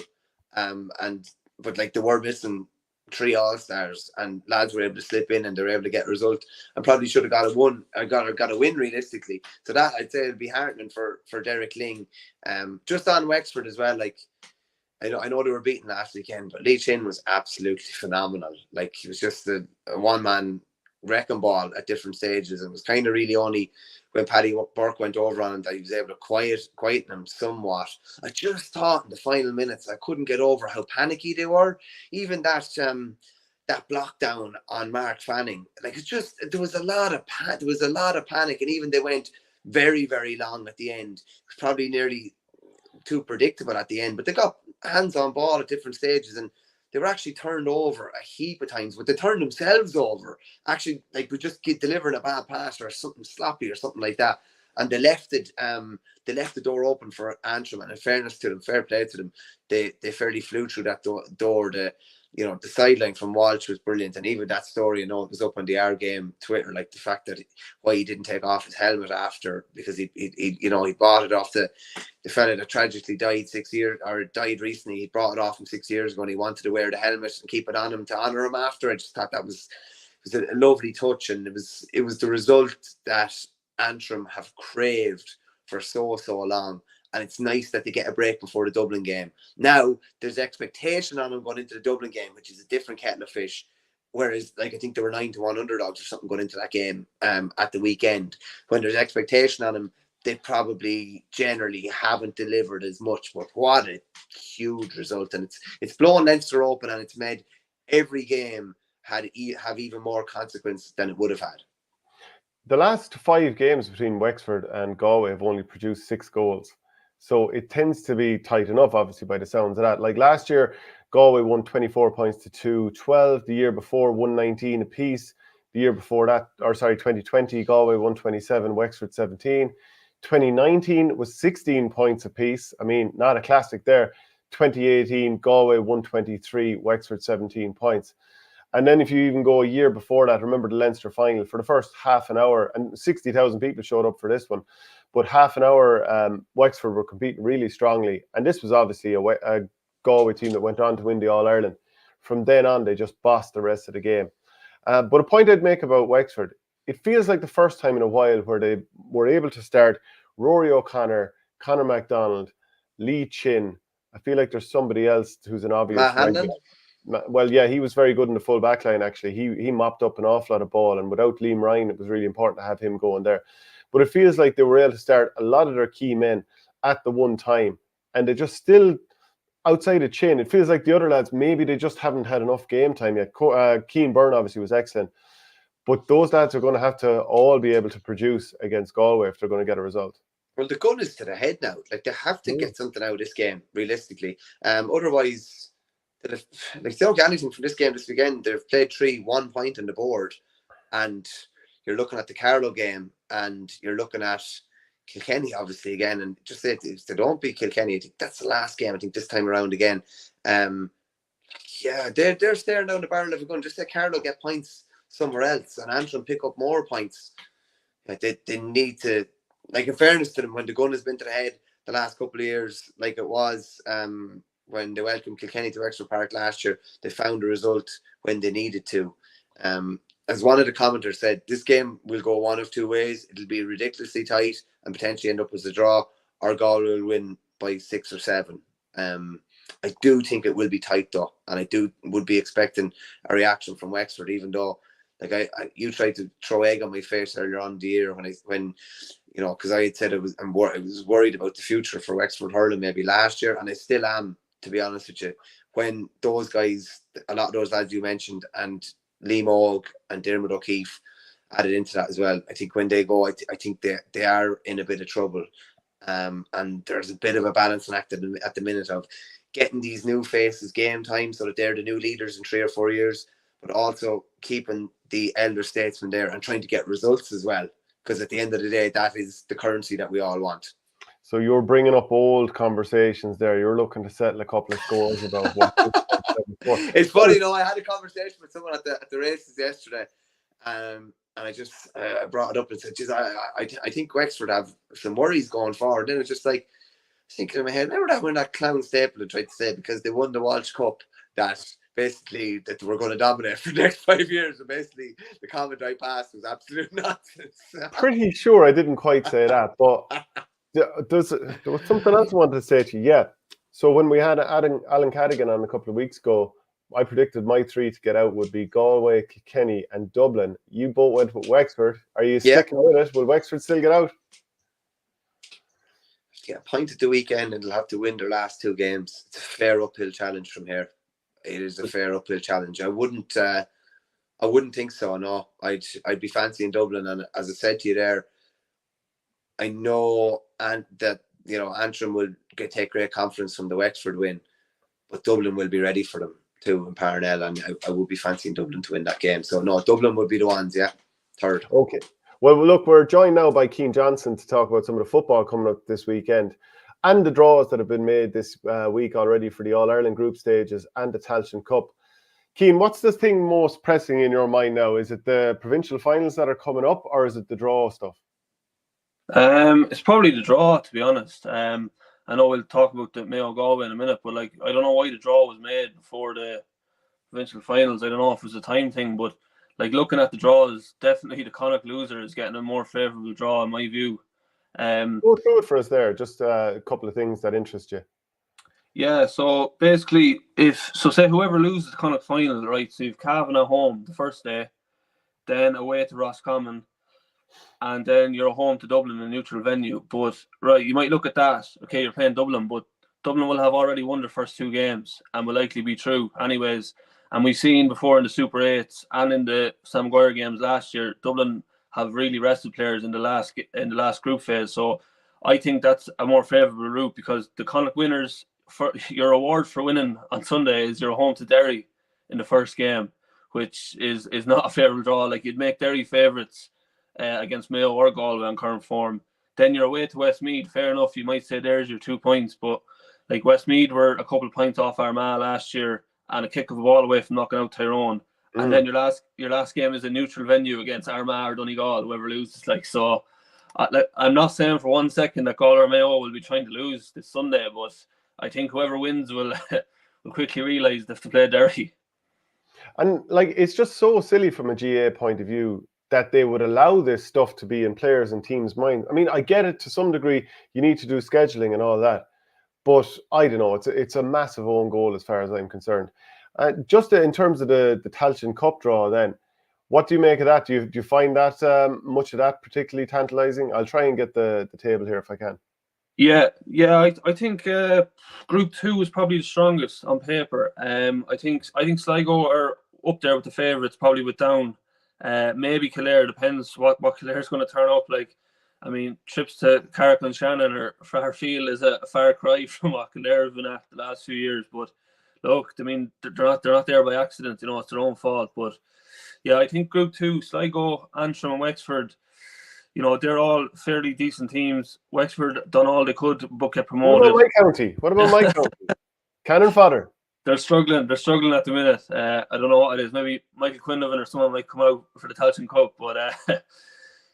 but like they were missing 3 all-stars, and lads were able to slip in and they were able to get a result, and probably should have got a win realistically. So that, I'd say, it'd be heartening for Derek Ling. Just on Wexford as well, like I know they were beaten last weekend, but Lee Chin was absolutely phenomenal. Like, he was just a one-man wrecking ball at different stages, and it was kind of really only when Paddy Burke went over on him that he was able to quieten him somewhat. I just thought in the final minutes I couldn't get over how panicky they were. Even that block down on Mark Fanning, like, it's just, there was a lot of panic, and even they went very, very long at the end. It was probably nearly too predictable at the end, but they got hands on ball at different stages, and they were actually turned over a heap of times, but they turned themselves over. Actually, like, we just delivering a bad pass or something sloppy or something like that, and they left the door open for Antrim. And in fairness to them, fair play to them, they fairly flew through that door. The sideline from Walsh was brilliant, and even that story, it was up on the OurGame Twitter, like the fact that why he didn't take off his helmet after, because he bought it off the fella that tragically died 6 years, or died recently. He brought it off him 6 years ago, and he wanted to wear the helmet and keep it on him to honour him after. I just thought that was a lovely touch, and it was the result that Antrim have craved for so long. And it's nice that they get a break before the Dublin game. Now, there's expectation on them going into the Dublin game, which is a different kettle of fish. Whereas, like, I think they were 9-1 underdogs or something going into that game at the weekend. When there's expectation on them, they probably generally haven't delivered as much. But what a huge result. And it's blown Leinster open, and it's made every game have even more consequence than it would have had. The last 5 games between Wexford and Galway have only produced 6 goals. So it tends to be tight enough, obviously, by the sounds of that. Like last year, Galway won 24 points to 212. The year before, 119 apiece. The year before that, 2020, Galway 127, Wexford 17. 2019 was 16 points apiece. I mean, not a classic there. 2018, Galway 123, Wexford 17 points. And then if you even go a year before that, remember the Leinster final, for the first half an hour, and 60,000 people showed up for this one, but half an hour, Wexford were competing really strongly. And this was obviously a Galway team that went on to win the All-Ireland. From then on, they just bossed the rest of the game. But a point I'd make about Wexford, it feels like the first time in a while where they were able to start Rory O'Connor, Conor MacDonald, Lee Chin. I feel like there's somebody else who's an obvious... Well, yeah, he was very good in the full back line, actually. He mopped up an awful lot of ball, and without Liam Ryan, it was really important to have him going there. But it feels like they were able to start a lot of their key men at the one time, and they just still, outside of Chin, it feels like the other lads, maybe they just haven't had enough game time yet. Keane Byrne obviously was excellent, but those lads are going to have to all be able to produce against Galway if they're going to get a result. Well, the gun is to the head now. Like, they have to get something out of this game, realistically. Otherwise... they don't get anything from this game this weekend. They've played 1 point on the board, and you're looking at the Carlow game, and you're looking at Kilkenny obviously again, and just say if they don't beat Kilkenny, I think that's the last game, I think, this time around again. Yeah, they're staring down the barrel of a gun. Just let Carlow get points somewhere else, and Antrim pick up more points. Like, they need to, like, in fairness to them, when the gun has been to the head the last couple of years, like it was when they welcomed Kilkenny to Exeter Park last year, they found a result when they needed to. As one of the commenters said, this game will go one of two ways. It'll be ridiculously tight and potentially end up as a draw, or Galway will win by 6 or 7. I do think it will be tight though, and I would be expecting a reaction from Wexford, even though, like, you tried to throw egg on my face earlier on the year when you know, because I had said I was worried about the future for Wexford hurling maybe last year, and I still am, to be honest with you. When those guys, a lot of those lads you mentioned, and Liam Ogue and Dermot O'Keefe added into that as well, I think when they go, I think they are in a bit of trouble. And there's a bit of a balancing act at the minute of getting these new faces game time so that they're the new leaders in 3 or 4 years, but also keeping the elder statesmen there and trying to get results as well. Because at the end of the day, that is the currency that we all want. So you're bringing up old conversations there. You're looking to settle a couple of scores about what before. It's funny, I had a conversation with someone at the races yesterday, and I just brought it up and said, "Geez, I think Wexford have some worries going forward." Then it's just like thinking in my head, remember that when that clown Stapleton tried to say because they won the Walsh Cup that basically that they were going to dominate for the next 5 years, and basically the comment I passed was absolute nonsense. Pretty sure I didn't quite say that, but there was something else I wanted to say to you. Yeah. So when we had Alan Cadigan on a couple of weeks ago, I predicted my 3 to get out would be Galway, Kilkenny, and Dublin. You both went with Wexford. Are you sticking with it? Will Wexford still get out? Yeah, a point at the weekend, and they'll have to win their last 2 games. It's a fair uphill challenge from here. It is a fair uphill challenge. I wouldn't think so. No, I'd be fancying Dublin, and as I said to you there, I know that Antrim will take great confidence from the Wexford win, but Dublin will be ready for them too in Parnell, and I would be fancying Dublin to win that game. So no, Dublin would be the ones, third. Okay. Well, look, we're joined now by Cian Johnson to talk about some of the football coming up this weekend and the draws that have been made this week already for the All-Ireland group stages and the Tailteann Cup. Cian, what's the thing most pressing in your mind now? Is it the provincial finals that are coming up, or is it the draw stuff? It's probably the draw, to be honest. I know we'll talk about the Mayo Galway in a minute, but I don't know why the draw was made before the provincial finals. I don't know if it was a time thing, but looking at the draws, definitely the Connacht loser is getting a more favourable draw in my view. Go through it for us there, just a couple of things that interest you. Yeah, so basically, say whoever loses the Connacht final, right? So you've Cavan at home the first day, then away to Roscommon, and then you're home to Dublin in a neutral venue. But right, you might look at that. Okay, you're playing Dublin, but Dublin will have already won their first 2 games and will likely be true anyways. And we've seen before in the Super 8s and in the Sam Maguire games last year, Dublin have really rested players in the last group phase. So I think that's a more favourable route, because the Connacht winners, for your reward for winning on Sunday is you're home to Derry in the first game, which is not a favourable draw. You'd make Derry favourites against Mayo or Galway on current form. Then you're away to Westmeath. Fair enough, you might say there's your 2 points, but Westmeath were a couple of points off Armagh last year and a kick of a ball away from knocking out Tyrone. And then your last game is a neutral venue against Armagh or Donegal, whoever loses. So I'm not saying for 1 second that Galway or Mayo will be trying to lose this Sunday, but I think whoever wins will quickly realise they have to play Derry. And it's just so silly from a GA point of view that they would allow this stuff to be in players and teams' minds. I mean, I get it to some degree. You need to do scheduling and all that, but I don't know. It's a massive own goal as far as I'm concerned. Just in terms of the Tailteann Cup draw, then, what do you make of that? Do you find that much of that particularly tantalising? I'll try and get the table here if I can. Yeah. I think Group 2 is probably the strongest on paper. I think Sligo are up there with the favourites, probably with Down. Maybe Kildare, depends what Kildare's going to turn up. Trips to Carrick and Shannon or Fairfield is a far cry from what Kildare have been at the last few years. But look, they're not there by accident. It's their own fault. But yeah, I think Group 2, Sligo, Antrim, and Wexford, they're all fairly decent teams. Wexford done all they could but get promoted. What about my county? Cannon fodder. They're struggling. They're struggling at the minute. I don't know what it is. Maybe Michael Quinlivan or someone might come out for the Tailteann Cup. But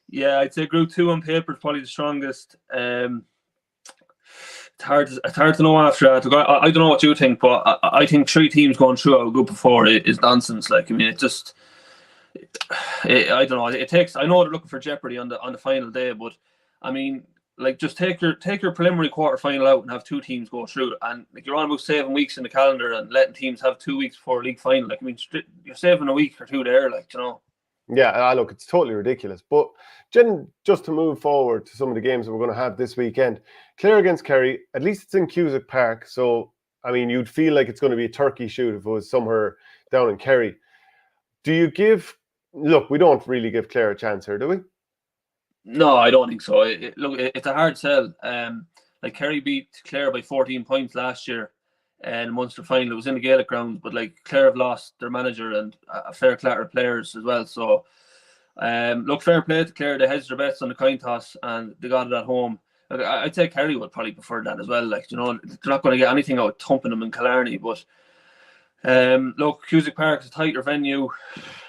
yeah, I'd say Group 2 on paper is probably the strongest. It's hard to know after that. I don't know what you think, but I think 3 teams going through out of Group of 4 is nonsense. I don't know. It takes. I know they're looking for jeopardy on the final day, but I mean, just take your preliminary quarter final out and have 2 teams go through it, and you're on about 7 weeks in the calendar and letting teams have 2 weeks before league final. You're saving a week or 2 there. Yeah, look, it's totally ridiculous. But just to move forward to some of the games that we're going to have this weekend, Clare against Kerry. At least it's in Cusack Park, so I mean, you'd feel like it's going to be a turkey shoot if it was somewhere down in Kerry. Do you give? Look, we don't really give Clare a chance here, do we? No, I don't think so. It's a hard sell. Kerry beat Clare by 14 points last year in the Munster final. It was in the Gaelic grounds, but Clare have lost their manager and a fair clatter of players as well. So, fair play to Clare. They hedged their bets on the coin toss and they got it at home. I'd say Kerry would probably prefer that as well. They're not going to get anything out of thumping them in Killarney, but Look, Cusack Park is a tighter venue.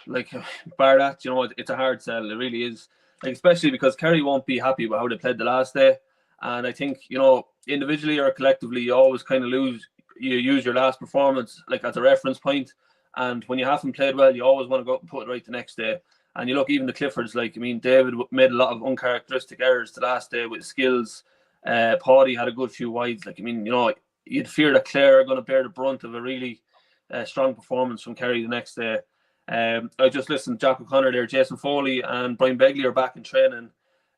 Like, bar that, you know, it's a hard sell. It really is. Like, especially because Kerry won't be happy with how they played the last day. And I think, you know, individually or collectively, you always kind of you use your last performance like as a reference point. And when you haven't played well, you always want to go up and put it right the next day. And you look, even the Cliffords, like, I mean, David made a lot of uncharacteristic errors the last day with skills. Paddy had a good few wides. Like, I mean, you know, you'd fear that Clare are going to bear the brunt of a really strong performance from Kerry the next day. I just listened to Jack O'Connor there. Jason Foley and Brian Begley are back in training.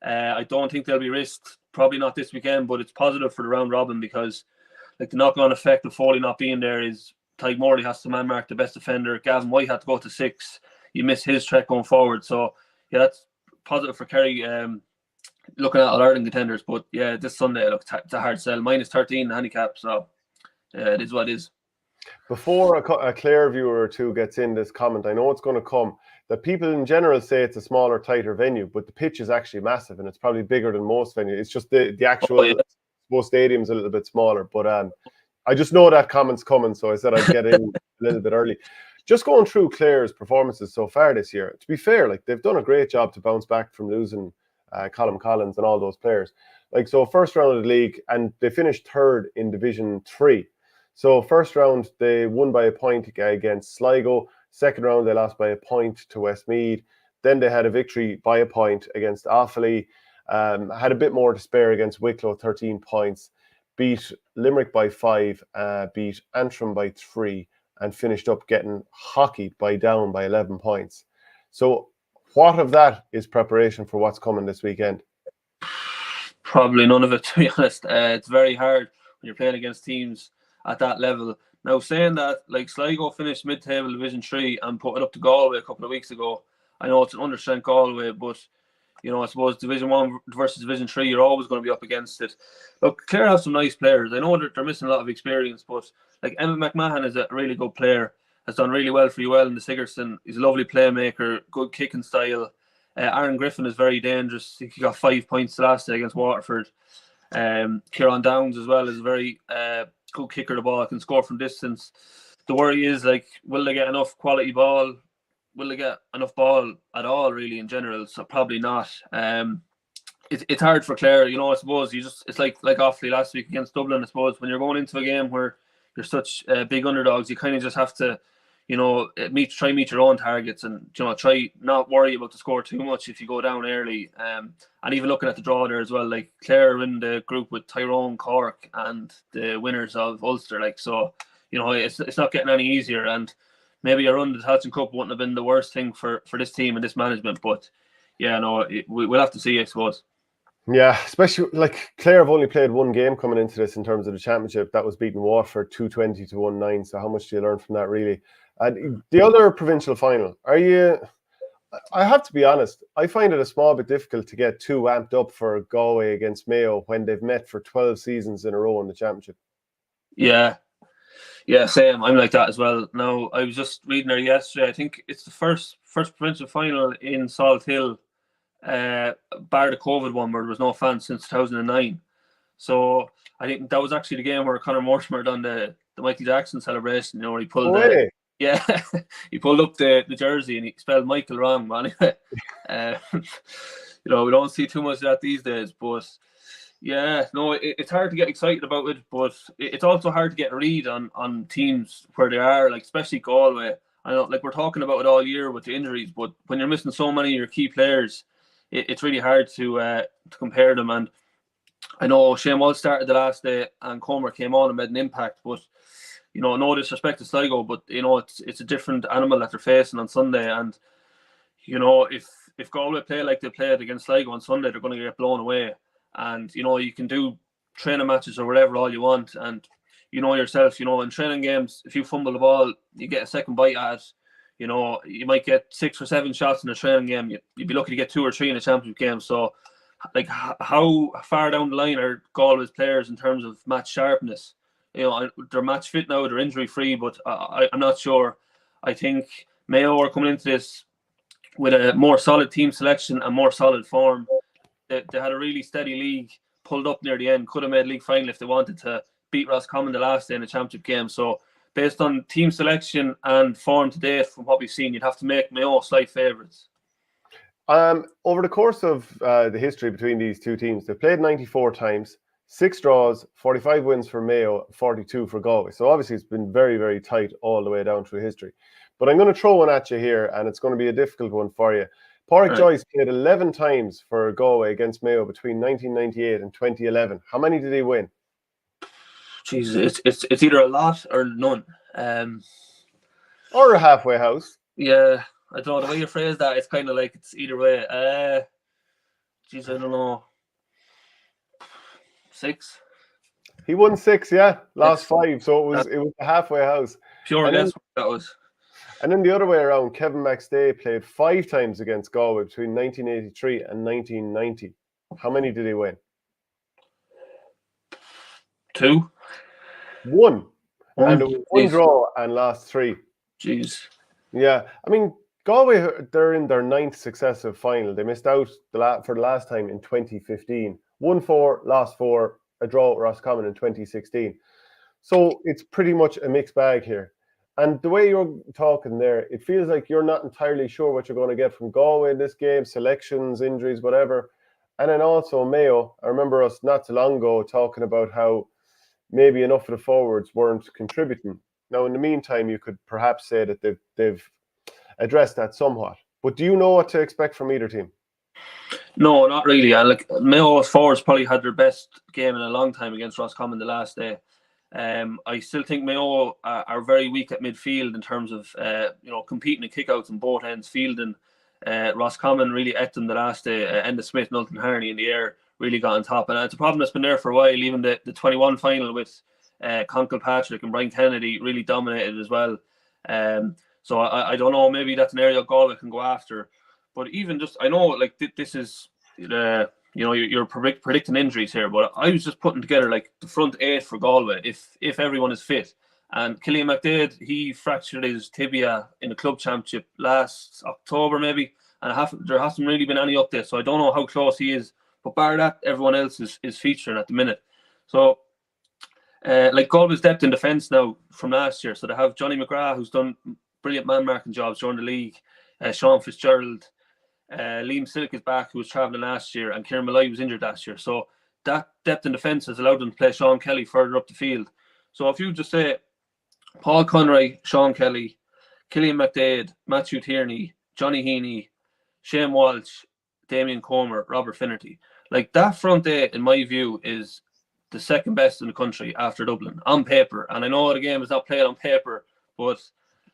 I don't think they'll be risked, probably not this weekend, but it's positive for the round robin because like the knock-on effect of Foley not being there is Tyke Morley has to man-mark the best defender. Gavin White had to go to 6. You miss his trek going forward. So, yeah, that's positive for Kerry looking at All-Ireland contenders. But, yeah, this Sunday, look, it's a hard sell. Minus 13 handicap, so it is what it is. Before a Clare viewer or two gets in this comment, I know it's going to come, that people in general say it's a smaller, tighter venue, but the pitch is actually massive and it's probably bigger than most venues. It's just the actual stadium's a little bit smaller. But I just know that comment's coming, so I said I'd get in a little bit early. Just going through Clare's performances so far this year, to be fair, like they've done a great job to bounce back from losing Colm Collins and all those players. Like, so first round of the league, and they finished 3rd in Division 3. So first round, they won by a point against Sligo. Second round, they lost by a point to Westmeath. Then they had a victory by a point against Offaly. Had a bit more to spare against Wicklow, 13 points. Beat Limerick by 5, beat Antrim by 3, and finished up getting hockeyed down by 11 points. So what of that is preparation for what's coming this weekend? Probably none of it, to be honest. It's very hard when you're playing against teams at that level. Now, saying that, like, Sligo finished mid-table Division 3 and put it up to Galway a couple of weeks ago. I know it's an understrength Galway, but, you know, I suppose Division 1 versus Division 3, you're always going to be up against it. Look, Clare have some nice players. I know that they're missing a lot of experience, but, like, Emmett McMahon is a really good player, has done really well for UL in the Sigerson. He's a lovely playmaker, good kicking style. Aaron Griffin is very dangerous. He got 5 points last day against Waterford. Kieran Downs as well is a very good kicker of the ball, can score from distance. The worry is, like, will they get enough quality ball? Will they get enough ball at all, really, in general? So probably not. It's hard for Clare, you know. I suppose it's like Offaly last week against Dublin. I suppose when you're going into a game where you're such big underdogs, you kind of just have to, you know, try meet your own targets, and, you know, try not worry about the score too much if you go down early. And even looking at the draw there as well, like, Clare are in the group with Tyrone, Cork, and the winners of Ulster. Like, so, you know, it's not getting any easier. And maybe a run to the Tailteann Cup wouldn't have been the worst thing for this team and this management. But yeah, no, we'll have to see, I suppose. Yeah, especially, like, Clare have only played one game coming into this in terms of the championship. That was beating Waterford 220 to 1-9. So how much do you learn from that, really? And the other provincial final, I have to be honest, I find it a small bit difficult to get too amped up for Galway against Mayo when they've met for 12 seasons in a row in the championship. Yeah, same. I'm like that as well. Now, I was just reading there yesterday. I think it's the first provincial final in Salt Hill, bar the COVID one, where there was no fans since 2009. So I think that was actually the game where Conor Mortimer done the Michael Jackson celebration. You know, where he pulled he pulled up the jersey and he spelled Michael wrong. But anyway, you know, we don't see too much of that these days. But yeah, no, it's hard to get excited about it, but it's also hard to get a read on teams where they are, like, especially Galway. I know, like, we're talking about it all year with the injuries, but when you're missing so many of your key players, it's really hard to compare them. And I know Shane Wall started the last day and Comer came on and made an impact, but, you know, no disrespect to Sligo, but, you know, it's a different animal that they're facing on Sunday. And, you know, if Galway play like they played against Sligo on Sunday, they're going to get blown away. And, you know, you can do training matches or whatever all you want, and, you know yourself, you know, in training games, if you fumble the ball, you get a second bite at it. You know, you might get 6 or 7 shots in a training game. You'd be lucky to get 2 or 3 in a championship game. So, like, how far down the line are Galway's players in terms of match sharpness? You know, they're match fit now, they're injury free, but I'm not sure. I think Mayo are coming into this with a more solid team selection and more solid form. They had a really steady league, pulled up near the end, could have made league final if they wanted to, beat Roscommon the last day in the championship game. So based on team selection and form to date, from what we've seen, you'd have to make Mayo slight favourites. Over the course of the history between these two teams, they've played 94 times, 6 draws, 45 wins for Mayo, 42 for Galway. So obviously it's been very, very tight all the way down through history. But I'm going to throw one at you here, and it's going to be a difficult one for you. Pádraic Joyce played 11 times for Galway against Mayo between 1998 and 2011. How many did he win? Jesus, it's either a lot or none. Or a halfway house. Yeah, I don't know, the way you phrase that, it's kind of like it's either way. I don't know. 6. He won 6, yeah. Last 5, so it was a halfway house. Pure guess that was. And then the other way around, Kevin McStay played 5 times against Galway between 1983 and 1990. How many did he win? 2. 1. And it was 1 draw and last 3. Jeez. Yeah, I mean, Galway, they're in their 9th successive final. They missed out for the last time in 2015. 1-4, lost 4, a draw with Roscommon in 2016. So it's pretty much a mixed bag here. And the way you're talking there, it feels like you're not entirely sure what you're going to get from Galway in this game, selections, injuries, whatever. And then also Mayo, I remember us not too long ago talking about how maybe enough of the forwards weren't contributing. Now, in the meantime, you could perhaps say that they've addressed that somewhat. But do you know what to expect from either team? No, not really. Mayo's forwards probably had their best game in a long time against Roscommon the last day. I still think Mayo are very weak at midfield in terms of competing in kickouts on both ends, fielding. Roscommon really ate them the last day. Enda Smith, Nulton Harney in the air really got on top, and it's a problem that's been there for a while. Even the 21 final with Con Kilpatrick and Brian Kennedy really dominated as well. So I don't know, maybe that's an area Galway can go after. But even just, I know like this is you're predicting injuries here, but I was just putting together like the front 8 for Galway if everyone is fit. And Killian McDade, he fractured his tibia in the club championship last October maybe, and there hasn't really been any update, so I don't know how close he is. But bar that, everyone else is featuring at the minute. So like Galway's depth in defence now from last year, so they have Johnny McGrath, who's done brilliant man marking jobs during the league, Sean Fitzgerald, Liam Silk is back, who was travelling last year, and Kieran Malloy was injured last year. So that depth in defence has allowed them to play Sean Kelly further up the field. So if you just say Paul Conroy, Sean Kelly, Killian McDade, Matthew Tierney, Johnny Heaney, Shane Walsh, Damien Comer, Robert Finnerty, like that front 8 in my view is the second best in the country after Dublin on paper. And I know the game is not played on paper, but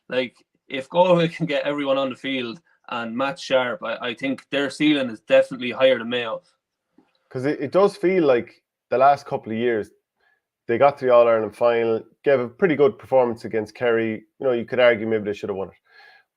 like if Galway can get everyone on the field and match sharp, I think their ceiling is definitely higher than Mayo's. Because it does feel like the last couple of years, they got to the All-Ireland final, gave a pretty good performance against Kerry. You know, you could argue maybe they should have won it.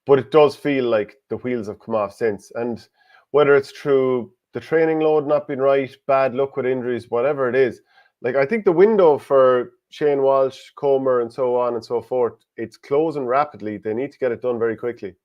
But it does feel like the wheels have come off since. And whether it's through the training load not being right, bad luck with injuries, whatever it is, like I think the window for Shane Walsh, Comer, and so on and so forth, it's closing rapidly. They need to get it done very quickly.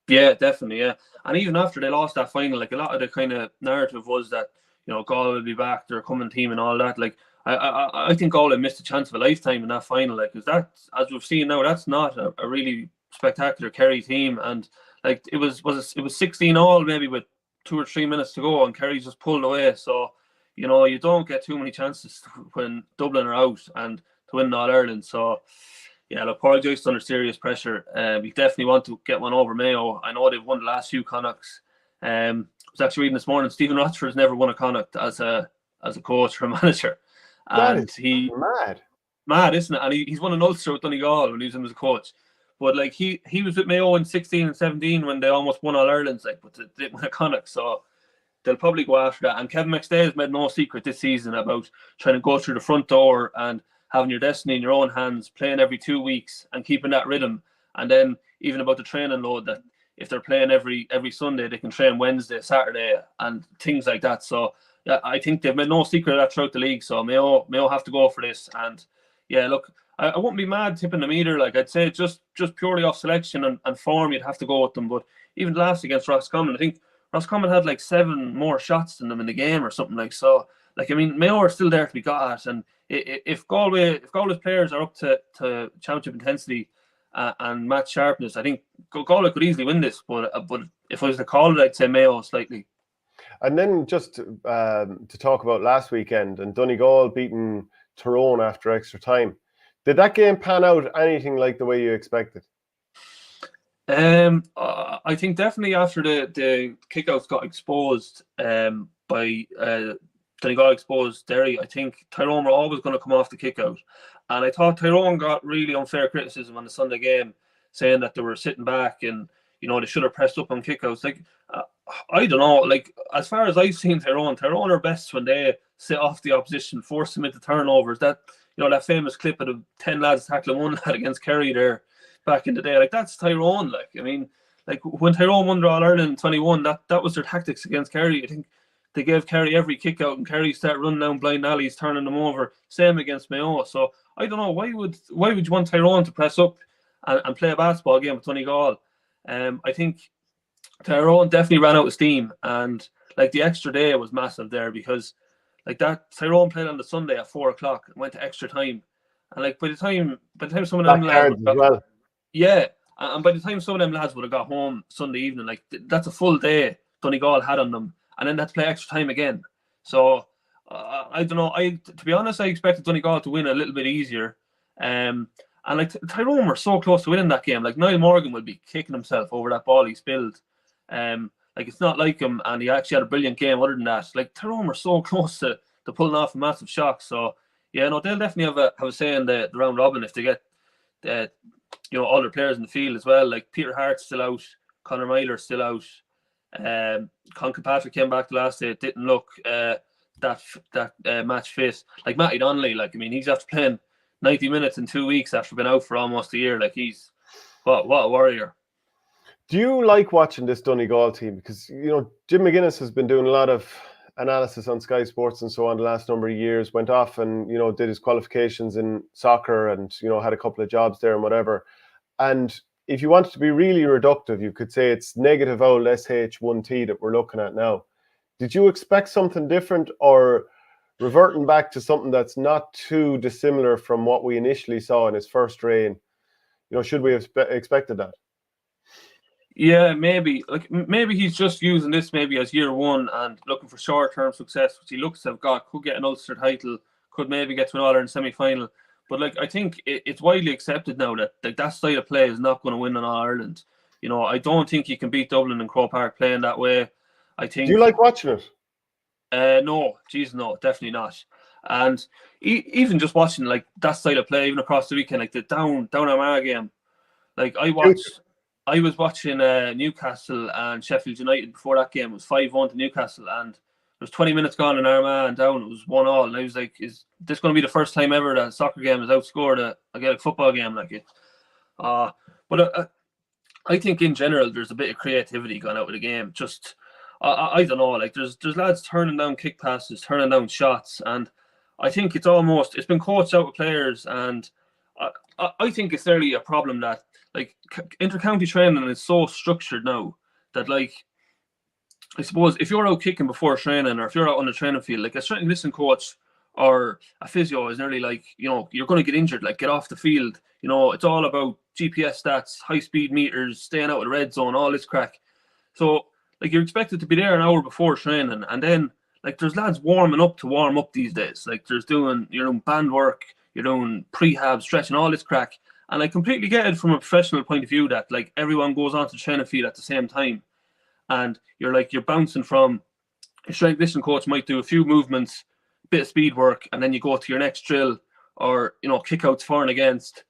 Yeah, definitely, yeah. And even after they lost that final, like a lot of the kind of narrative was that, you know, Galway will be back, they're a coming team and all that. Like, I think Galway missed a chance of a lifetime in that final. Like, because that, as we've seen now, that's not a really spectacular Kerry team. And like, it was 16-all maybe with 2 or 3 minutes to go, and Kerry just pulled away. So, you know, you don't get too many chances when Dublin are out and to win All Ireland. So, yeah, look, Pádraic Joyce under serious pressure. We definitely want to get one over Mayo. I know they've won the last few Connachts. I was actually reading this morning, Stephen Rossiter has never won a Connacht as a coach or a manager. And he mad, isn't it? And he's won an Ulster with Donegal when he was him as a coach. But like he was with Mayo in 16 and 17 when they almost won All Ireland's, like, but they didn't win a Connacht. So they'll probably go after that. And Kevin McStay has made no secret this season about trying to go through the front door and having your destiny in your own hands, playing every 2 weeks and keeping that rhythm. And then even about the training load, that if they're playing every Sunday, they can train Wednesday, Saturday, and things like that. So yeah, I think they've made no secret of that throughout the league. So Mayo have to go for this. And yeah, look, I wouldn't be mad tipping them either. Like, I'd say just purely off selection and form, you'd have to go with them. But even last against Roscommon, I think Roscommon had like 7 more shots than them in the game or something like so. Like, I mean, Mayo are still there to be got at, and if Galway's players are up to championship intensity and match sharpness, I think Galway could easily win this. But if I was to call it, I'd say Mayo slightly. And then just to talk about last weekend and Donegal beating Tyrone after extra time. Did that game pan out anything like the way you expected? I think definitely after the kickouts got exposed by Donegal exposed Derry, I think Tyrone were always going to come off the kickout. And I thought Tyrone got really unfair criticism on the Sunday game, saying that they were sitting back and, they should have pressed up on kickouts. Like, I don't know, like, as far as I've seen Tyrone are best when they sit off the opposition, force them into turnovers. That, that famous clip of the 10 lads tackling one lad against Kerry there back in the day, like, that's Tyrone. Like, I mean, like, when Tyrone won the All-Ireland in 21, that was their tactics against Kerry. I think they gave Kerry every kick out and Kerry started running down blind alleys, turning them over. Same against Mayo. So I don't know, why would you want Tyrone to press up and play a basketball game with Donegal? I think Tyrone definitely ran out of steam, and like the extra day was massive there, because like that Tyrone played on the Sunday at 4:00 and went to extra time, and like by the time some of them lads and by the time some of them lads would have got home Sunday evening, like that's a full day Donegal had on them, and then they had to play extra time again. So I don't know. To be honest, I expected Donegal to win a little bit easier. And like Tyrone were so close to winning that game. Like Niall Morgan would be kicking himself over that ball he spilled. Like it's not like him, and he actually had a brilliant game. Other than that, like Tyrone were so close to pulling off a massive shock. So yeah, no, they'll definitely have a say in the round robin if they get all their players in the field as well. Like Peter Hart's still out, Conor Myler's still out. Con Kilpatrick came back the last day. It didn't look that match fit. Like Matty Donnelly, like I mean, he's after playing 90 minutes in 2 weeks after being out for almost a year. Like he's what a warrior. Do you like watching this Donegal team? Because Jim McGuinness has been doing a lot of analysis on Sky Sports and so on the last number of years. Went off and did his qualifications in soccer and had a couple of jobs there and whatever. And if you wanted to be really reductive, you could say it's negative old SH1T that we're looking at now. Did you expect something different, or reverting back to something that's not too dissimilar from what we initially saw in his first reign? Should we have expected that? Yeah, maybe. Like maybe he's just using this maybe as year one and looking for short-term success, which he looks to have got. Could get an Ulster title, could maybe get to an All-Ireland semi-final. But like I think it's widely accepted now that that style of play is not going to win an All-Ireland. I don't think you can beat Dublin and Croke Park playing that way. I think. Do you like watching it? No, definitely not. And even just watching like that style of play, even across the weekend, like the down Armagh game, like I was watching Newcastle and Sheffield United before that game. It was 5-1 to Newcastle, and there was 20 minutes gone in Armagh and down. It was 1-1, and I was like, "Is this going to be the first time ever that a soccer game has outscored a Gaelic football game like it?" But I think in general there's a bit of creativity gone out of the game. Just I don't know, like there's lads turning down kick passes, turning down shots, and I think it's been coached out with players, and I think it's nearly a problem that like inter-county training is so structured now that like I suppose if you're out kicking before training, or if you're out on the training field, like a strength and conditioning coach or a physio is nearly like you're going to get injured, like get off the field. It's all about GPS stats, high speed meters, staying out of the red zone, all this crack. So like you're expected to be there an hour before training, and then like there's lads warming up to warm up these days. Like you're doing band work, you're doing prehab, stretching, all this crack. And I completely get it from a professional point of view that like everyone goes on to the training field at the same time, and you're bouncing from your strength conditioning coach might do a few movements, bit of speed work, and then you go to your next drill, or kick outs for and against,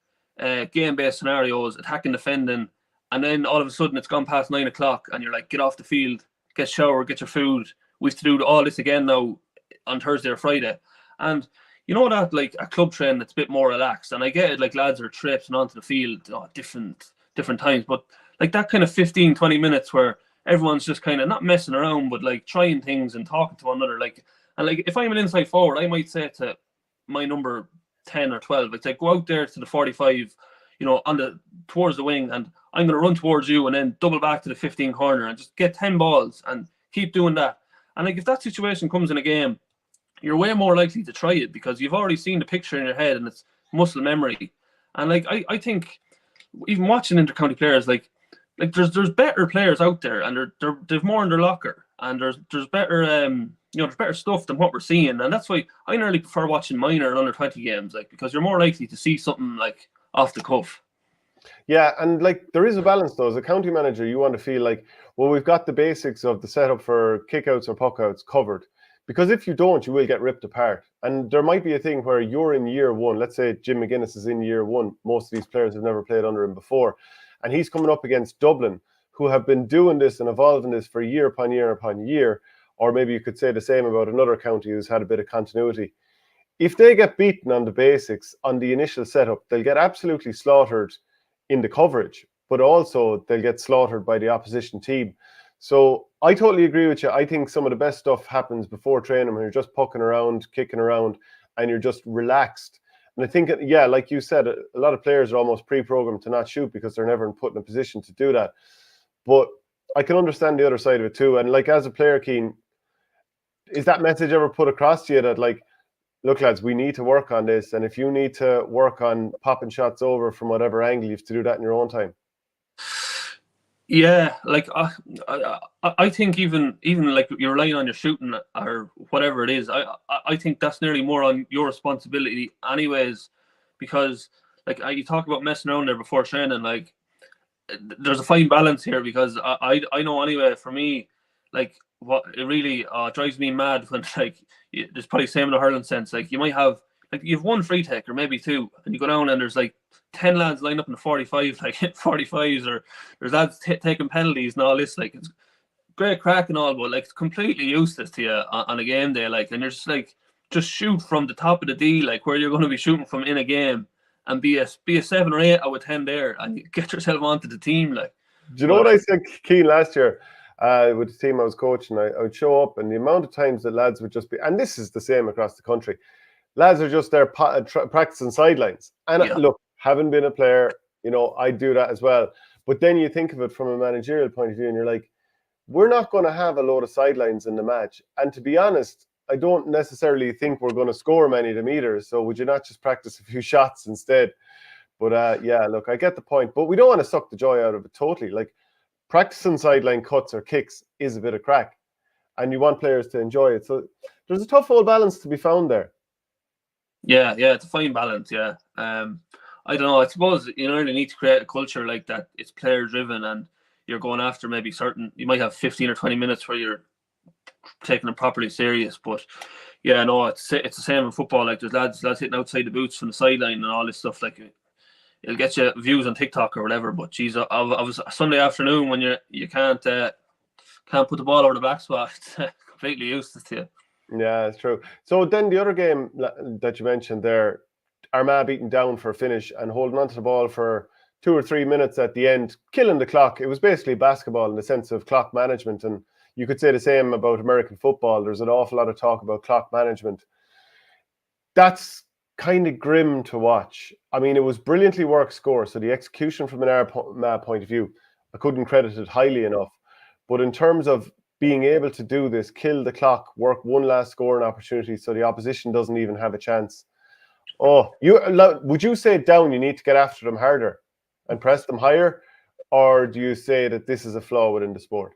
game based scenarios, attacking, defending. And then all of a sudden it's gone past 9 o'clock and you're like, get off the field, get showered, get your food. We have to do all this again now on Thursday or Friday. And that like a club training that's a bit more relaxed. And I get it, like lads are traipsing onto the field different times. But like that kind of 15-20 minutes where everyone's just kind of not messing around, but like trying things and talking to one another. And if I'm an inside forward, I might say to my number 10 or 12, I'd say go out there to the 45, towards the wing, and I'm going to run towards you and then double back to the 15 corner and just get 10 balls and keep doing that. And like if that situation comes in a game, you're way more likely to try it because you've already seen the picture in your head and it's muscle memory. And like I think even watching intercounty players, like there's better players out there, and they've more in their locker, and there's better there's better stuff than what we're seeing, and that's why I nearly prefer watching minor and under 20 games, like, because you're more likely to see something like off the cuff. Yeah, and like there is a balance though. As a county manager, you want to feel like, well, we've got the basics of the setup for kickouts or puckouts covered. Because if you don't, you will get ripped apart. And there might be a thing where you're in year one. Let's say Jim McGuinness is in year one. Most of these players have never played under him before. And he's coming up against Dublin, who have been doing this and evolving this for year upon year upon year. Or maybe you could say the same about another county who's had a bit of continuity. If they get beaten on the basics, on the initial setup, they'll get absolutely slaughtered in the coverage, but also they'll get slaughtered by the opposition team. So I totally agree with you. I think some of the best stuff happens before training when you're just pucking around, kicking around, and you're just relaxed. And I think, yeah, like you said, a lot of players are almost pre-programmed to not shoot because they're never put in a position to do that. But I can understand the other side of it too. And like as a player, Keane, is that message ever put across to you that like, look, lads, we need to work on this. And if you need to work on popping shots over from whatever angle, you have to do that in your own time? Yeah, like I think even like you're relying on your shooting or whatever it is, I think that's nearly more on your responsibility anyways, because like you talk about messing around there before training, like there's a fine balance here, because I know anyway, for me, like what it really drives me mad when like there's probably same in the hurling sense, like you might have like you have one free take or maybe two, and you go down and there's like 10 lads lined up in the 45, like 45s, or there's lads taking penalties and all this. Like it's great crack and all, but like it's completely useless to you on a game day. Like, and you're just like, just shoot from the top of the D, like where you're going to be shooting from in a game, and be a 7 or 8 out of 10 there, and you get yourself onto the team. Like, do you know what I said, Keane, last year with the team I was coaching? I would show up, and the amount of times that lads would just be, and this is the same across the country, lads are just there practicing sidelines. And yeah. Look, having been a player, you know, I do that as well. But then you think of it from a managerial point of view, and you're like, we're not going to have a load of sidelines in the match. And to be honest, I don't necessarily think we're going to score many of them either. So would you not just practice a few shots instead? But yeah, look, I get the point. But we don't want to suck the joy out of it totally. Like practicing sideline cuts or kicks is a bit of crack, and you want players to enjoy it. So there's a tough old balance to be found there. Yeah, it's a fine balance. Yeah. I don't know. I suppose you really need to create a culture like that. It's player driven, and you're going after maybe certain. You might have 15 or 20 minutes where you're taking it properly serious. But yeah, no, it's the same in football. Like there's lads hitting outside the boots from the sideline and all this stuff. Like it'll get you views on TikTok or whatever. But geez, I was a Sunday afternoon when you can't put the ball over the black spot. It's completely useless to you. Yeah, it's true. So then the other game that you mentioned there, Armagh beaten down for a finish and holding onto the ball for 2 or 3 minutes at the end, killing the clock. It was basically basketball in the sense of clock management. And you could say the same about American football. There's an awful lot of talk about clock management. That's kind of grim to watch. I mean, it was brilliantly worked score. So the execution from an Armagh point of view, I couldn't credit it highly enough. But in terms of being able to do this, kill the clock, work one last scoring opportunity so the opposition doesn't even have a chance. Oh, would you say down you need to get after them harder and press them higher? Or do you say that this is a flaw within the sport?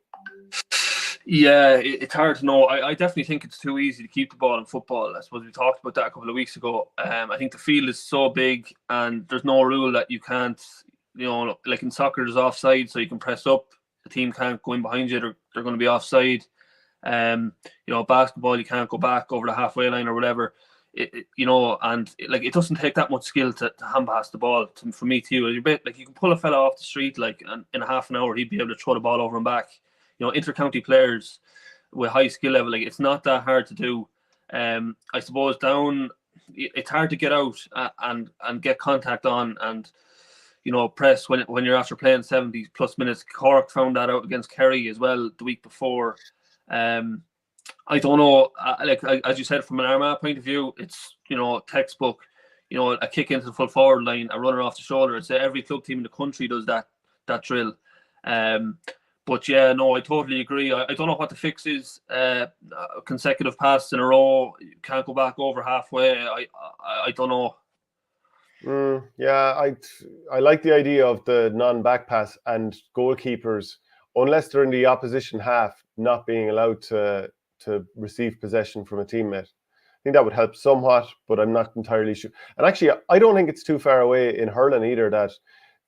Yeah, it's hard to know. I definitely think it's too easy to keep the ball in football. I suppose we talked about that a couple of weeks ago. I think the field is so big and there's no rule that you can't, like in soccer there's offside, so you can press up. The team can't go in behind you. They're going to be offside. Basketball, you can't go back over the halfway line or whatever. It doesn't take that much skill to hand pass the ball from me to you. You can pull a fella off the street, like, and in a half an hour he'd be able to throw the ball over and back. Inter-county players with high skill level, like it's not that hard to do. I suppose down, it's hard to get out and get contact on and press when you're after playing 70 plus minutes. Cork found that out against Kerry as well the week before. I don't know, as you said, from an Armagh point of view, it's, textbook, a kick into the full forward line, a runner off the shoulder. It's every club team in the country does that drill. But yeah, no, I totally agree. I don't know what the fix is. Consecutive passes in a row, you can't go back over halfway. I don't know. Yeah, I like the idea of the non-back pass and goalkeepers, unless they're in the opposition half, not being allowed to receive possession from a teammate. I think that would help somewhat, but I'm not entirely sure. And actually, I don't think it's too far away in hurling either that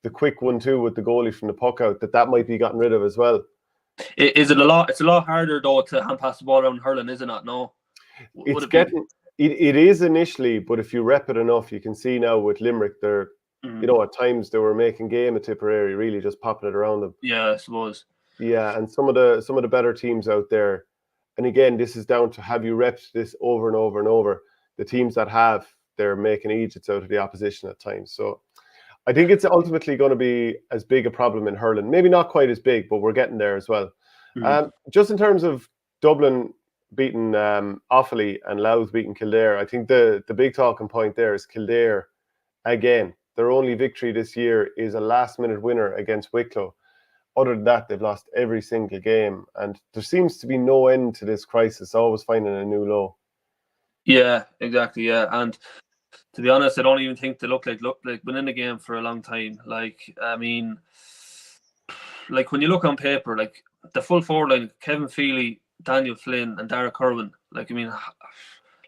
the quick 1-2 with the goalie from the puck out, that might be gotten rid of as well. Is it a lot? It's a lot harder though to hand pass the ball around hurling, is it not? No. It is initially, but if you rep it enough, you can see now with Limerick, they're at times they were making game of Tipperary, really just popping it around them. Yeah, I suppose. Yeah, and some of the better teams out there, and again, this is down to have you repped this over and over and over. The teams that have, they're making Egypts out of the opposition at times. So I think it's ultimately going to be as big a problem in hurling. Maybe not quite as big, but we're getting there as well. Just in terms of Dublin beating Offaly and Louth beating Kildare, I think the big talking point there is Kildare, again, their only victory this year is a last-minute winner against Wicklow. Other than that, they've lost every single game, and there seems to be no end to this crisis, always finding a new low. Yeah, exactly, yeah. And to be honest, I don't even think they look like been in the game for a long time. Like, I mean, like when you look on paper, like the full forward line, Kevin Feely, Daniel Flynn, and Derek Irwin. Like, I mean,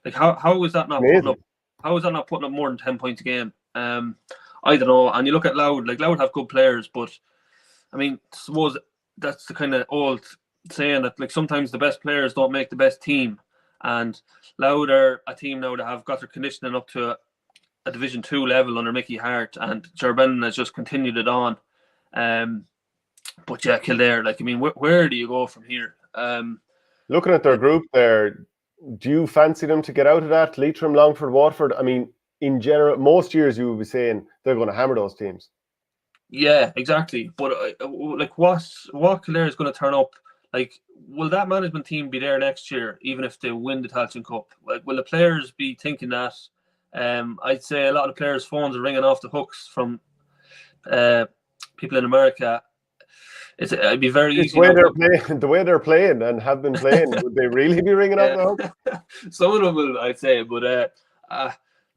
like how is that not putting up? How is that not putting up more than 10 points a game? I don't know. And you look at Louth, like Louth have good players, but I mean, I suppose that's the kind of old saying that like sometimes the best players don't make the best team. And Louth are a team now that have got their conditioning up to a Division 2 level under Mickey Hart, and Gerben has just continued it on. But yeah, Kildare, like, I mean, where do you go from here? Looking at their group there, do you fancy them to get out of that? Leitrim, Longford, Waterford? I mean, in general, most years you would be saying they're going to hammer those teams. Yeah, exactly. But like, what Kildare is going to turn up? Like, will that management team be there next year, even if they win the Tailteann Cup? Like, will the players be thinking that? I'd say a lot of players' phones are ringing off the hooks from people in America. It'd be very easy. The way they're playing and have been playing, would they really be ringing off the hook? Some of them will, I'd say. But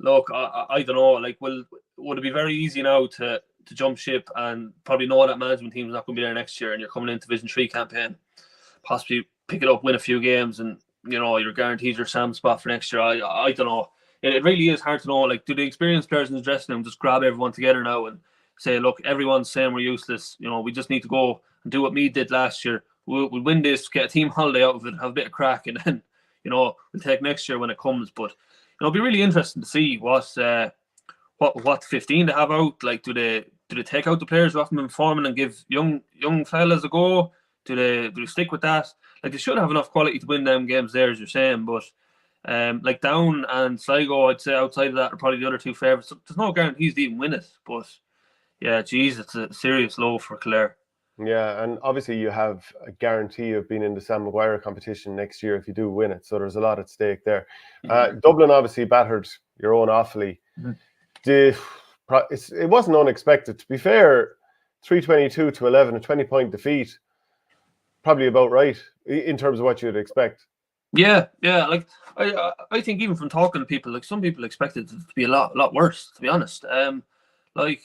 look, I don't know. Like, would it be very easy now to jump ship and probably know that management team's not going to be there next year, and you're coming into Division 3 campaign, possibly pick it up, win a few games, and you're guaranteed your SAM spot for next year. I don't know. It really is hard to know. Like, do the experienced players in the dressing room just grab everyone together now and say, look, everyone's saying we're useless. We just need to go and do what Meath did last year. We'll win this, get a team holiday out of it, have a bit of crack, and then we'll take next year when it comes. But it'll be really interesting to see what 15 they have out. Like, do they take out the players who haven't been performing and give young fellas a go? Do they stick with that? Like, they should have enough quality to win them games there, as you're saying. But like Down and Sligo, I'd say outside of that are probably the other two favourites. So there's no guarantees to even win it. But yeah, geez, it's a serious low for Kildare. Yeah, and obviously you have a guarantee of being in the Sam Maguire competition next year if you do win it. So there's a lot at stake there. Dublin obviously battered your own Offaly. It wasn't unexpected. To be fair, 322-11, a 20-point defeat, probably about right in terms of what you'd expect. Yeah. Like, I think even from talking to people, like, some people expected it to be a lot worse, to be honest. Like,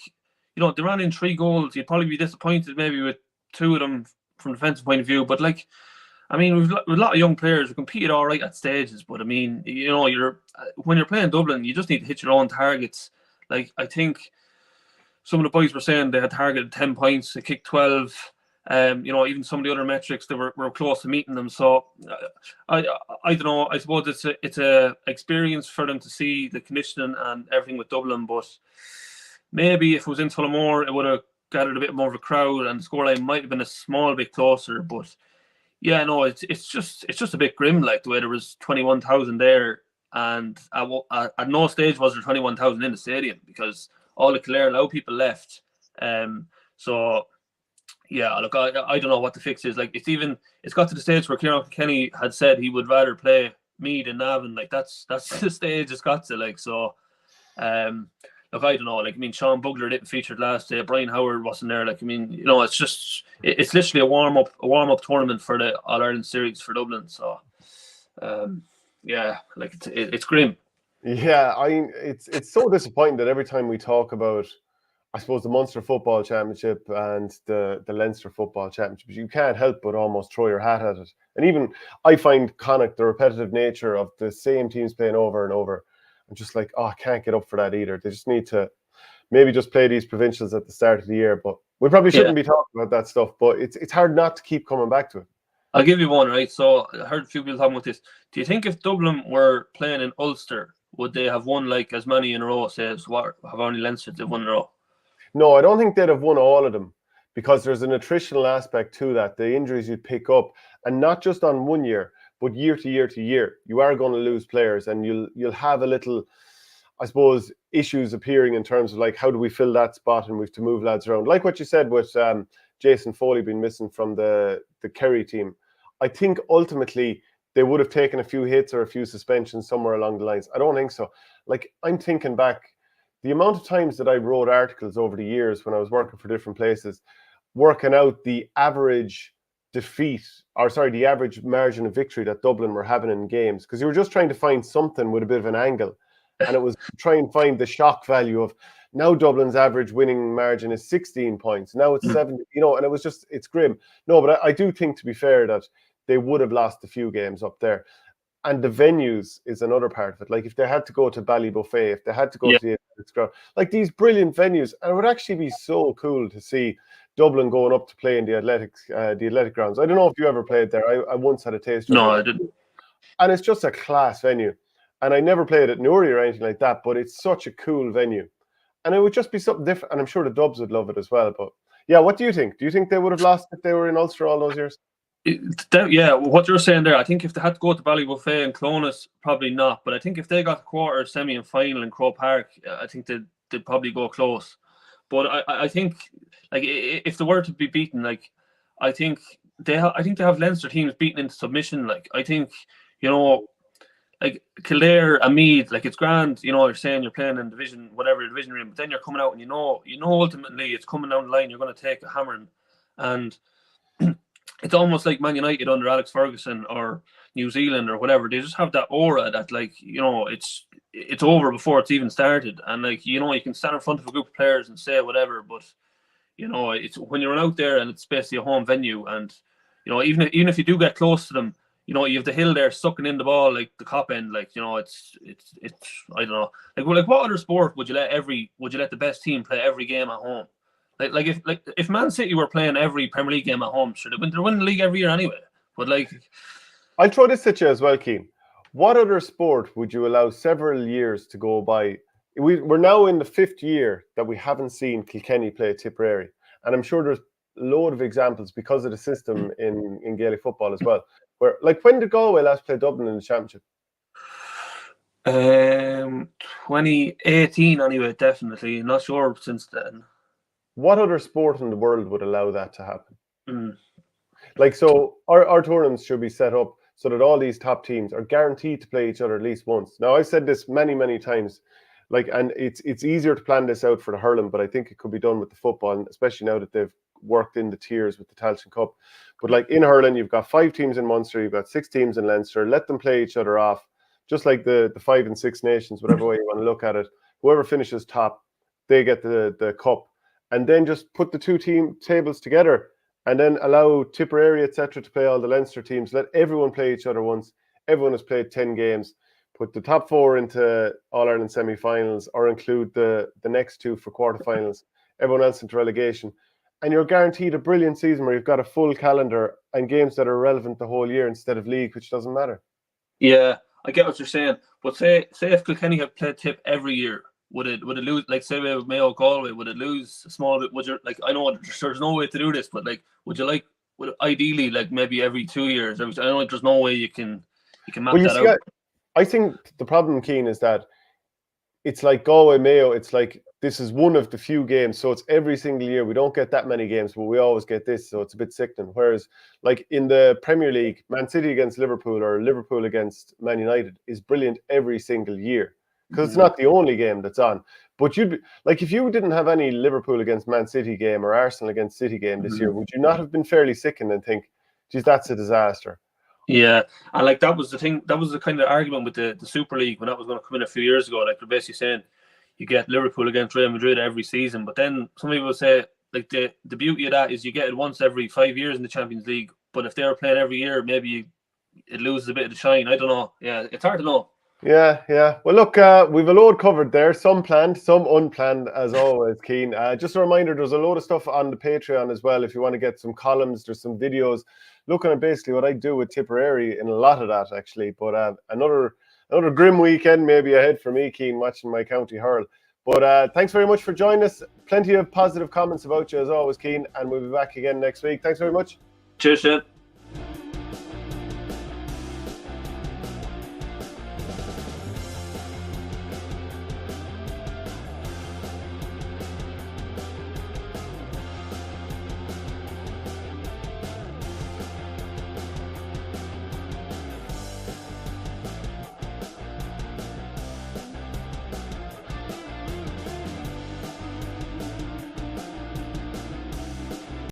they ran in 3 goals. You'd probably be disappointed maybe with 2 of them from a defensive point of view. But, like, I mean, we've a lot of young players who competed all right at stages. But, I mean, when you're playing Dublin, you just need to hit your own targets. Like, I think some of the boys were saying they had targeted 10 points, they kicked 12. Even some of the other metrics, they were close to meeting them. So I don't know. I suppose it's a experience for them to see the conditioning and everything with Dublin. But maybe if it was in Tullamore, it would have gathered a bit more of a crowd, and the scoreline might have been a small bit closer. But yeah, no, it's just a bit grim, like the way there was 21,000 there, and at no stage was there 21,000 in the stadium because all the Kildare Louth people left. So yeah, look, I don't know what the fix is. Like, it's got to the stage where Kieran Kenny had said he would rather play Meath and Navan. Like, that's the stage it's got to. Like, so look, I don't know. Like, I mean, Sean Bugler didn't feature last day. Brian Howard wasn't there. Like, I mean, you know, it's literally a warm up tournament for the All Ireland series for Dublin. So, yeah, like it's grim. Yeah, it's so disappointing that every time we talk about, I suppose, the Munster Football Championship and the Leinster Football Championship, you can't help but almost throw your hat at it. And even I find Connacht, the repetitive nature of the same teams playing over and over, I'm just like, I can't get up for that either. They just need to maybe just play these provincials at the start of the year. But we probably shouldn't be talking about that stuff. But it's hard not to keep coming back to it. I'll give you one, right? So I heard a few people talking about this. Do you think if Dublin were playing in Ulster, would they have won like as many in a row, say, as what have only Leinster they've won in a row? No, I don't think they'd have won all of them, because there's an attritional aspect to that. The injuries you pick up, and not just on 1 year, but year to year to year, you are going to lose players, and you'll have a little, I suppose, issues appearing in terms of like, how do we fill that spot, and we have to move lads around. Like what you said with Jason Foley being missing from the Kerry team. I think ultimately they would have taken a few hits or a few suspensions somewhere along the lines. I don't think so. Like, I'm thinking back, the amount of times that I wrote articles over the years when I was working for different places, working out the average the average margin of victory that Dublin were having in games, because you were just trying to find something with a bit of an angle, and it was try and find the shock value of, now Dublin's average winning margin is 16 points, now it's 70, you know, and it was just, it's grim. No, but I do think, to be fair, that they would have lost a few games up there. And the venues is another part of it. Like, if they had to go to Ballybuffet, if they had to go to the Athletics Ground, like these brilliant venues, and it would actually be so cool to see Dublin going up to play in the Athletic Grounds. I don't know if you ever played there. I once had a taste. No, I didn't. And it's just a class venue. And I never played at Newry or anything like that, but it's such a cool venue. And it would just be something different. And I'm sure the Dubs would love it as well. But yeah, what do you think? Do you think they would have lost if they were in Ulster all those years? Yeah, what you're saying there, I think if they had to go to Ballybuffet and Clonus, probably not. But I think if they got quarter, semi, and final in Croke Park, I think they'd probably go close. But I think, like, if they were to be beaten, like, I think they have Leinster teams beaten into submission. Like, I think, you know, like Kildare and Meath, like, it's grand, you know, you're saying you're playing in division, whatever division you're in, but then you're coming out and you know ultimately it's coming down the line, you're going to take a hammering. And it's almost like Man United under Alex Ferguson or New Zealand or whatever. They just have that aura that, like, you know, it's over before it's even started. And, like, you know, you can stand in front of a group of players and say whatever, but, you know, it's when you're out there and it's basically a home venue, and, you know, even if you do get close to them, you know, you have the hill there sucking in the ball like the cop end, like, you know, it's I don't know, like what other sport would you let the best team play every game at home? Like if Man City were playing every Premier League game at home, sure, they're winning the league every year anyway. But, like, I'll throw this at you as well, Keane. What other sport would you allow several years to go by? We're now in the 5th year that we haven't seen Kilkenny play Tipperary, and I'm sure there's a load of examples because of the system in Gaelic football as well. Where, like, when did Galway last play Dublin in the championship? 2018 anyway, definitely. Not sure since then. What other sport in the world would allow that to happen? Like, so our tournaments should be set up so that all these top teams are guaranteed to play each other at least once. Now, I've said this many, many times, like, and it's easier to plan this out for the hurling, but I think it could be done with the football, and especially now that they've worked in the tiers with the Tailteann Cup. But, like, in hurling, you've got 5 teams in Munster, you've got 6 teams in Leinster. Let them play each other off, just like the 5 and 6 nations, whatever way you want to look at it. Whoever finishes top, they get the cup. And then just put the 2 team tables together, and then allow Tipperary, etc., to play all the Leinster teams. Let everyone play each other once. Everyone has played 10 games. Put the top 4 into All-Ireland semi-finals, or include the next 2 for quarterfinals. Everyone else into relegation. And you're guaranteed a brilliant season where you've got a full calendar and games that are relevant the whole year instead of league, which doesn't matter. Yeah, I get what you're saying. But say if Kilkenny had played Tip every year, would it lose? Like, say with Mayo Galway, would it lose a small bit? Would you, like, I know there's no way to do this, but, like, would ideally, like, maybe every 2 years? I know, like, there's no way you can map that out. I think the problem, Keane, is that it's like Galway Mayo. It's like, this is one of the few games, so it's every single year. We don't get that many games, but we always get this, so it's a bit sickening. Whereas, like, in the Premier League, Man City against Liverpool or Liverpool against Man United is brilliant every single year. because it's not the only game that's on. But you'd be like, if you didn't have any Liverpool against Man City game or Arsenal against City game this year, would you not have been fairly sickened and think, geez, that's a disaster? Yeah, and like that was the thing. That was the kind of argument with the Super League when that was going to come in a few years ago. Like they're basically saying you get Liverpool against Real Madrid every season, but then some people say like the beauty of that is you get it once every 5 years in the Champions League. But if they were playing every year, maybe it loses a bit of the shine. I don't know. Yeah, it's hard to know. Yeah. Well, look, we've a load covered there. Some planned, some unplanned, as always, Cian. Just a reminder, there's a load of stuff on the Patreon as well. If you want to get some columns, there's some videos looking at basically what I do with Tipperary and a lot of that, actually. But another grim weekend maybe ahead for me, Cian, watching my county hurl. But thanks very much for joining us. Plenty of positive comments about you, as always, Cian. And we'll be back again next week. Thanks very much. Cheers, Shane.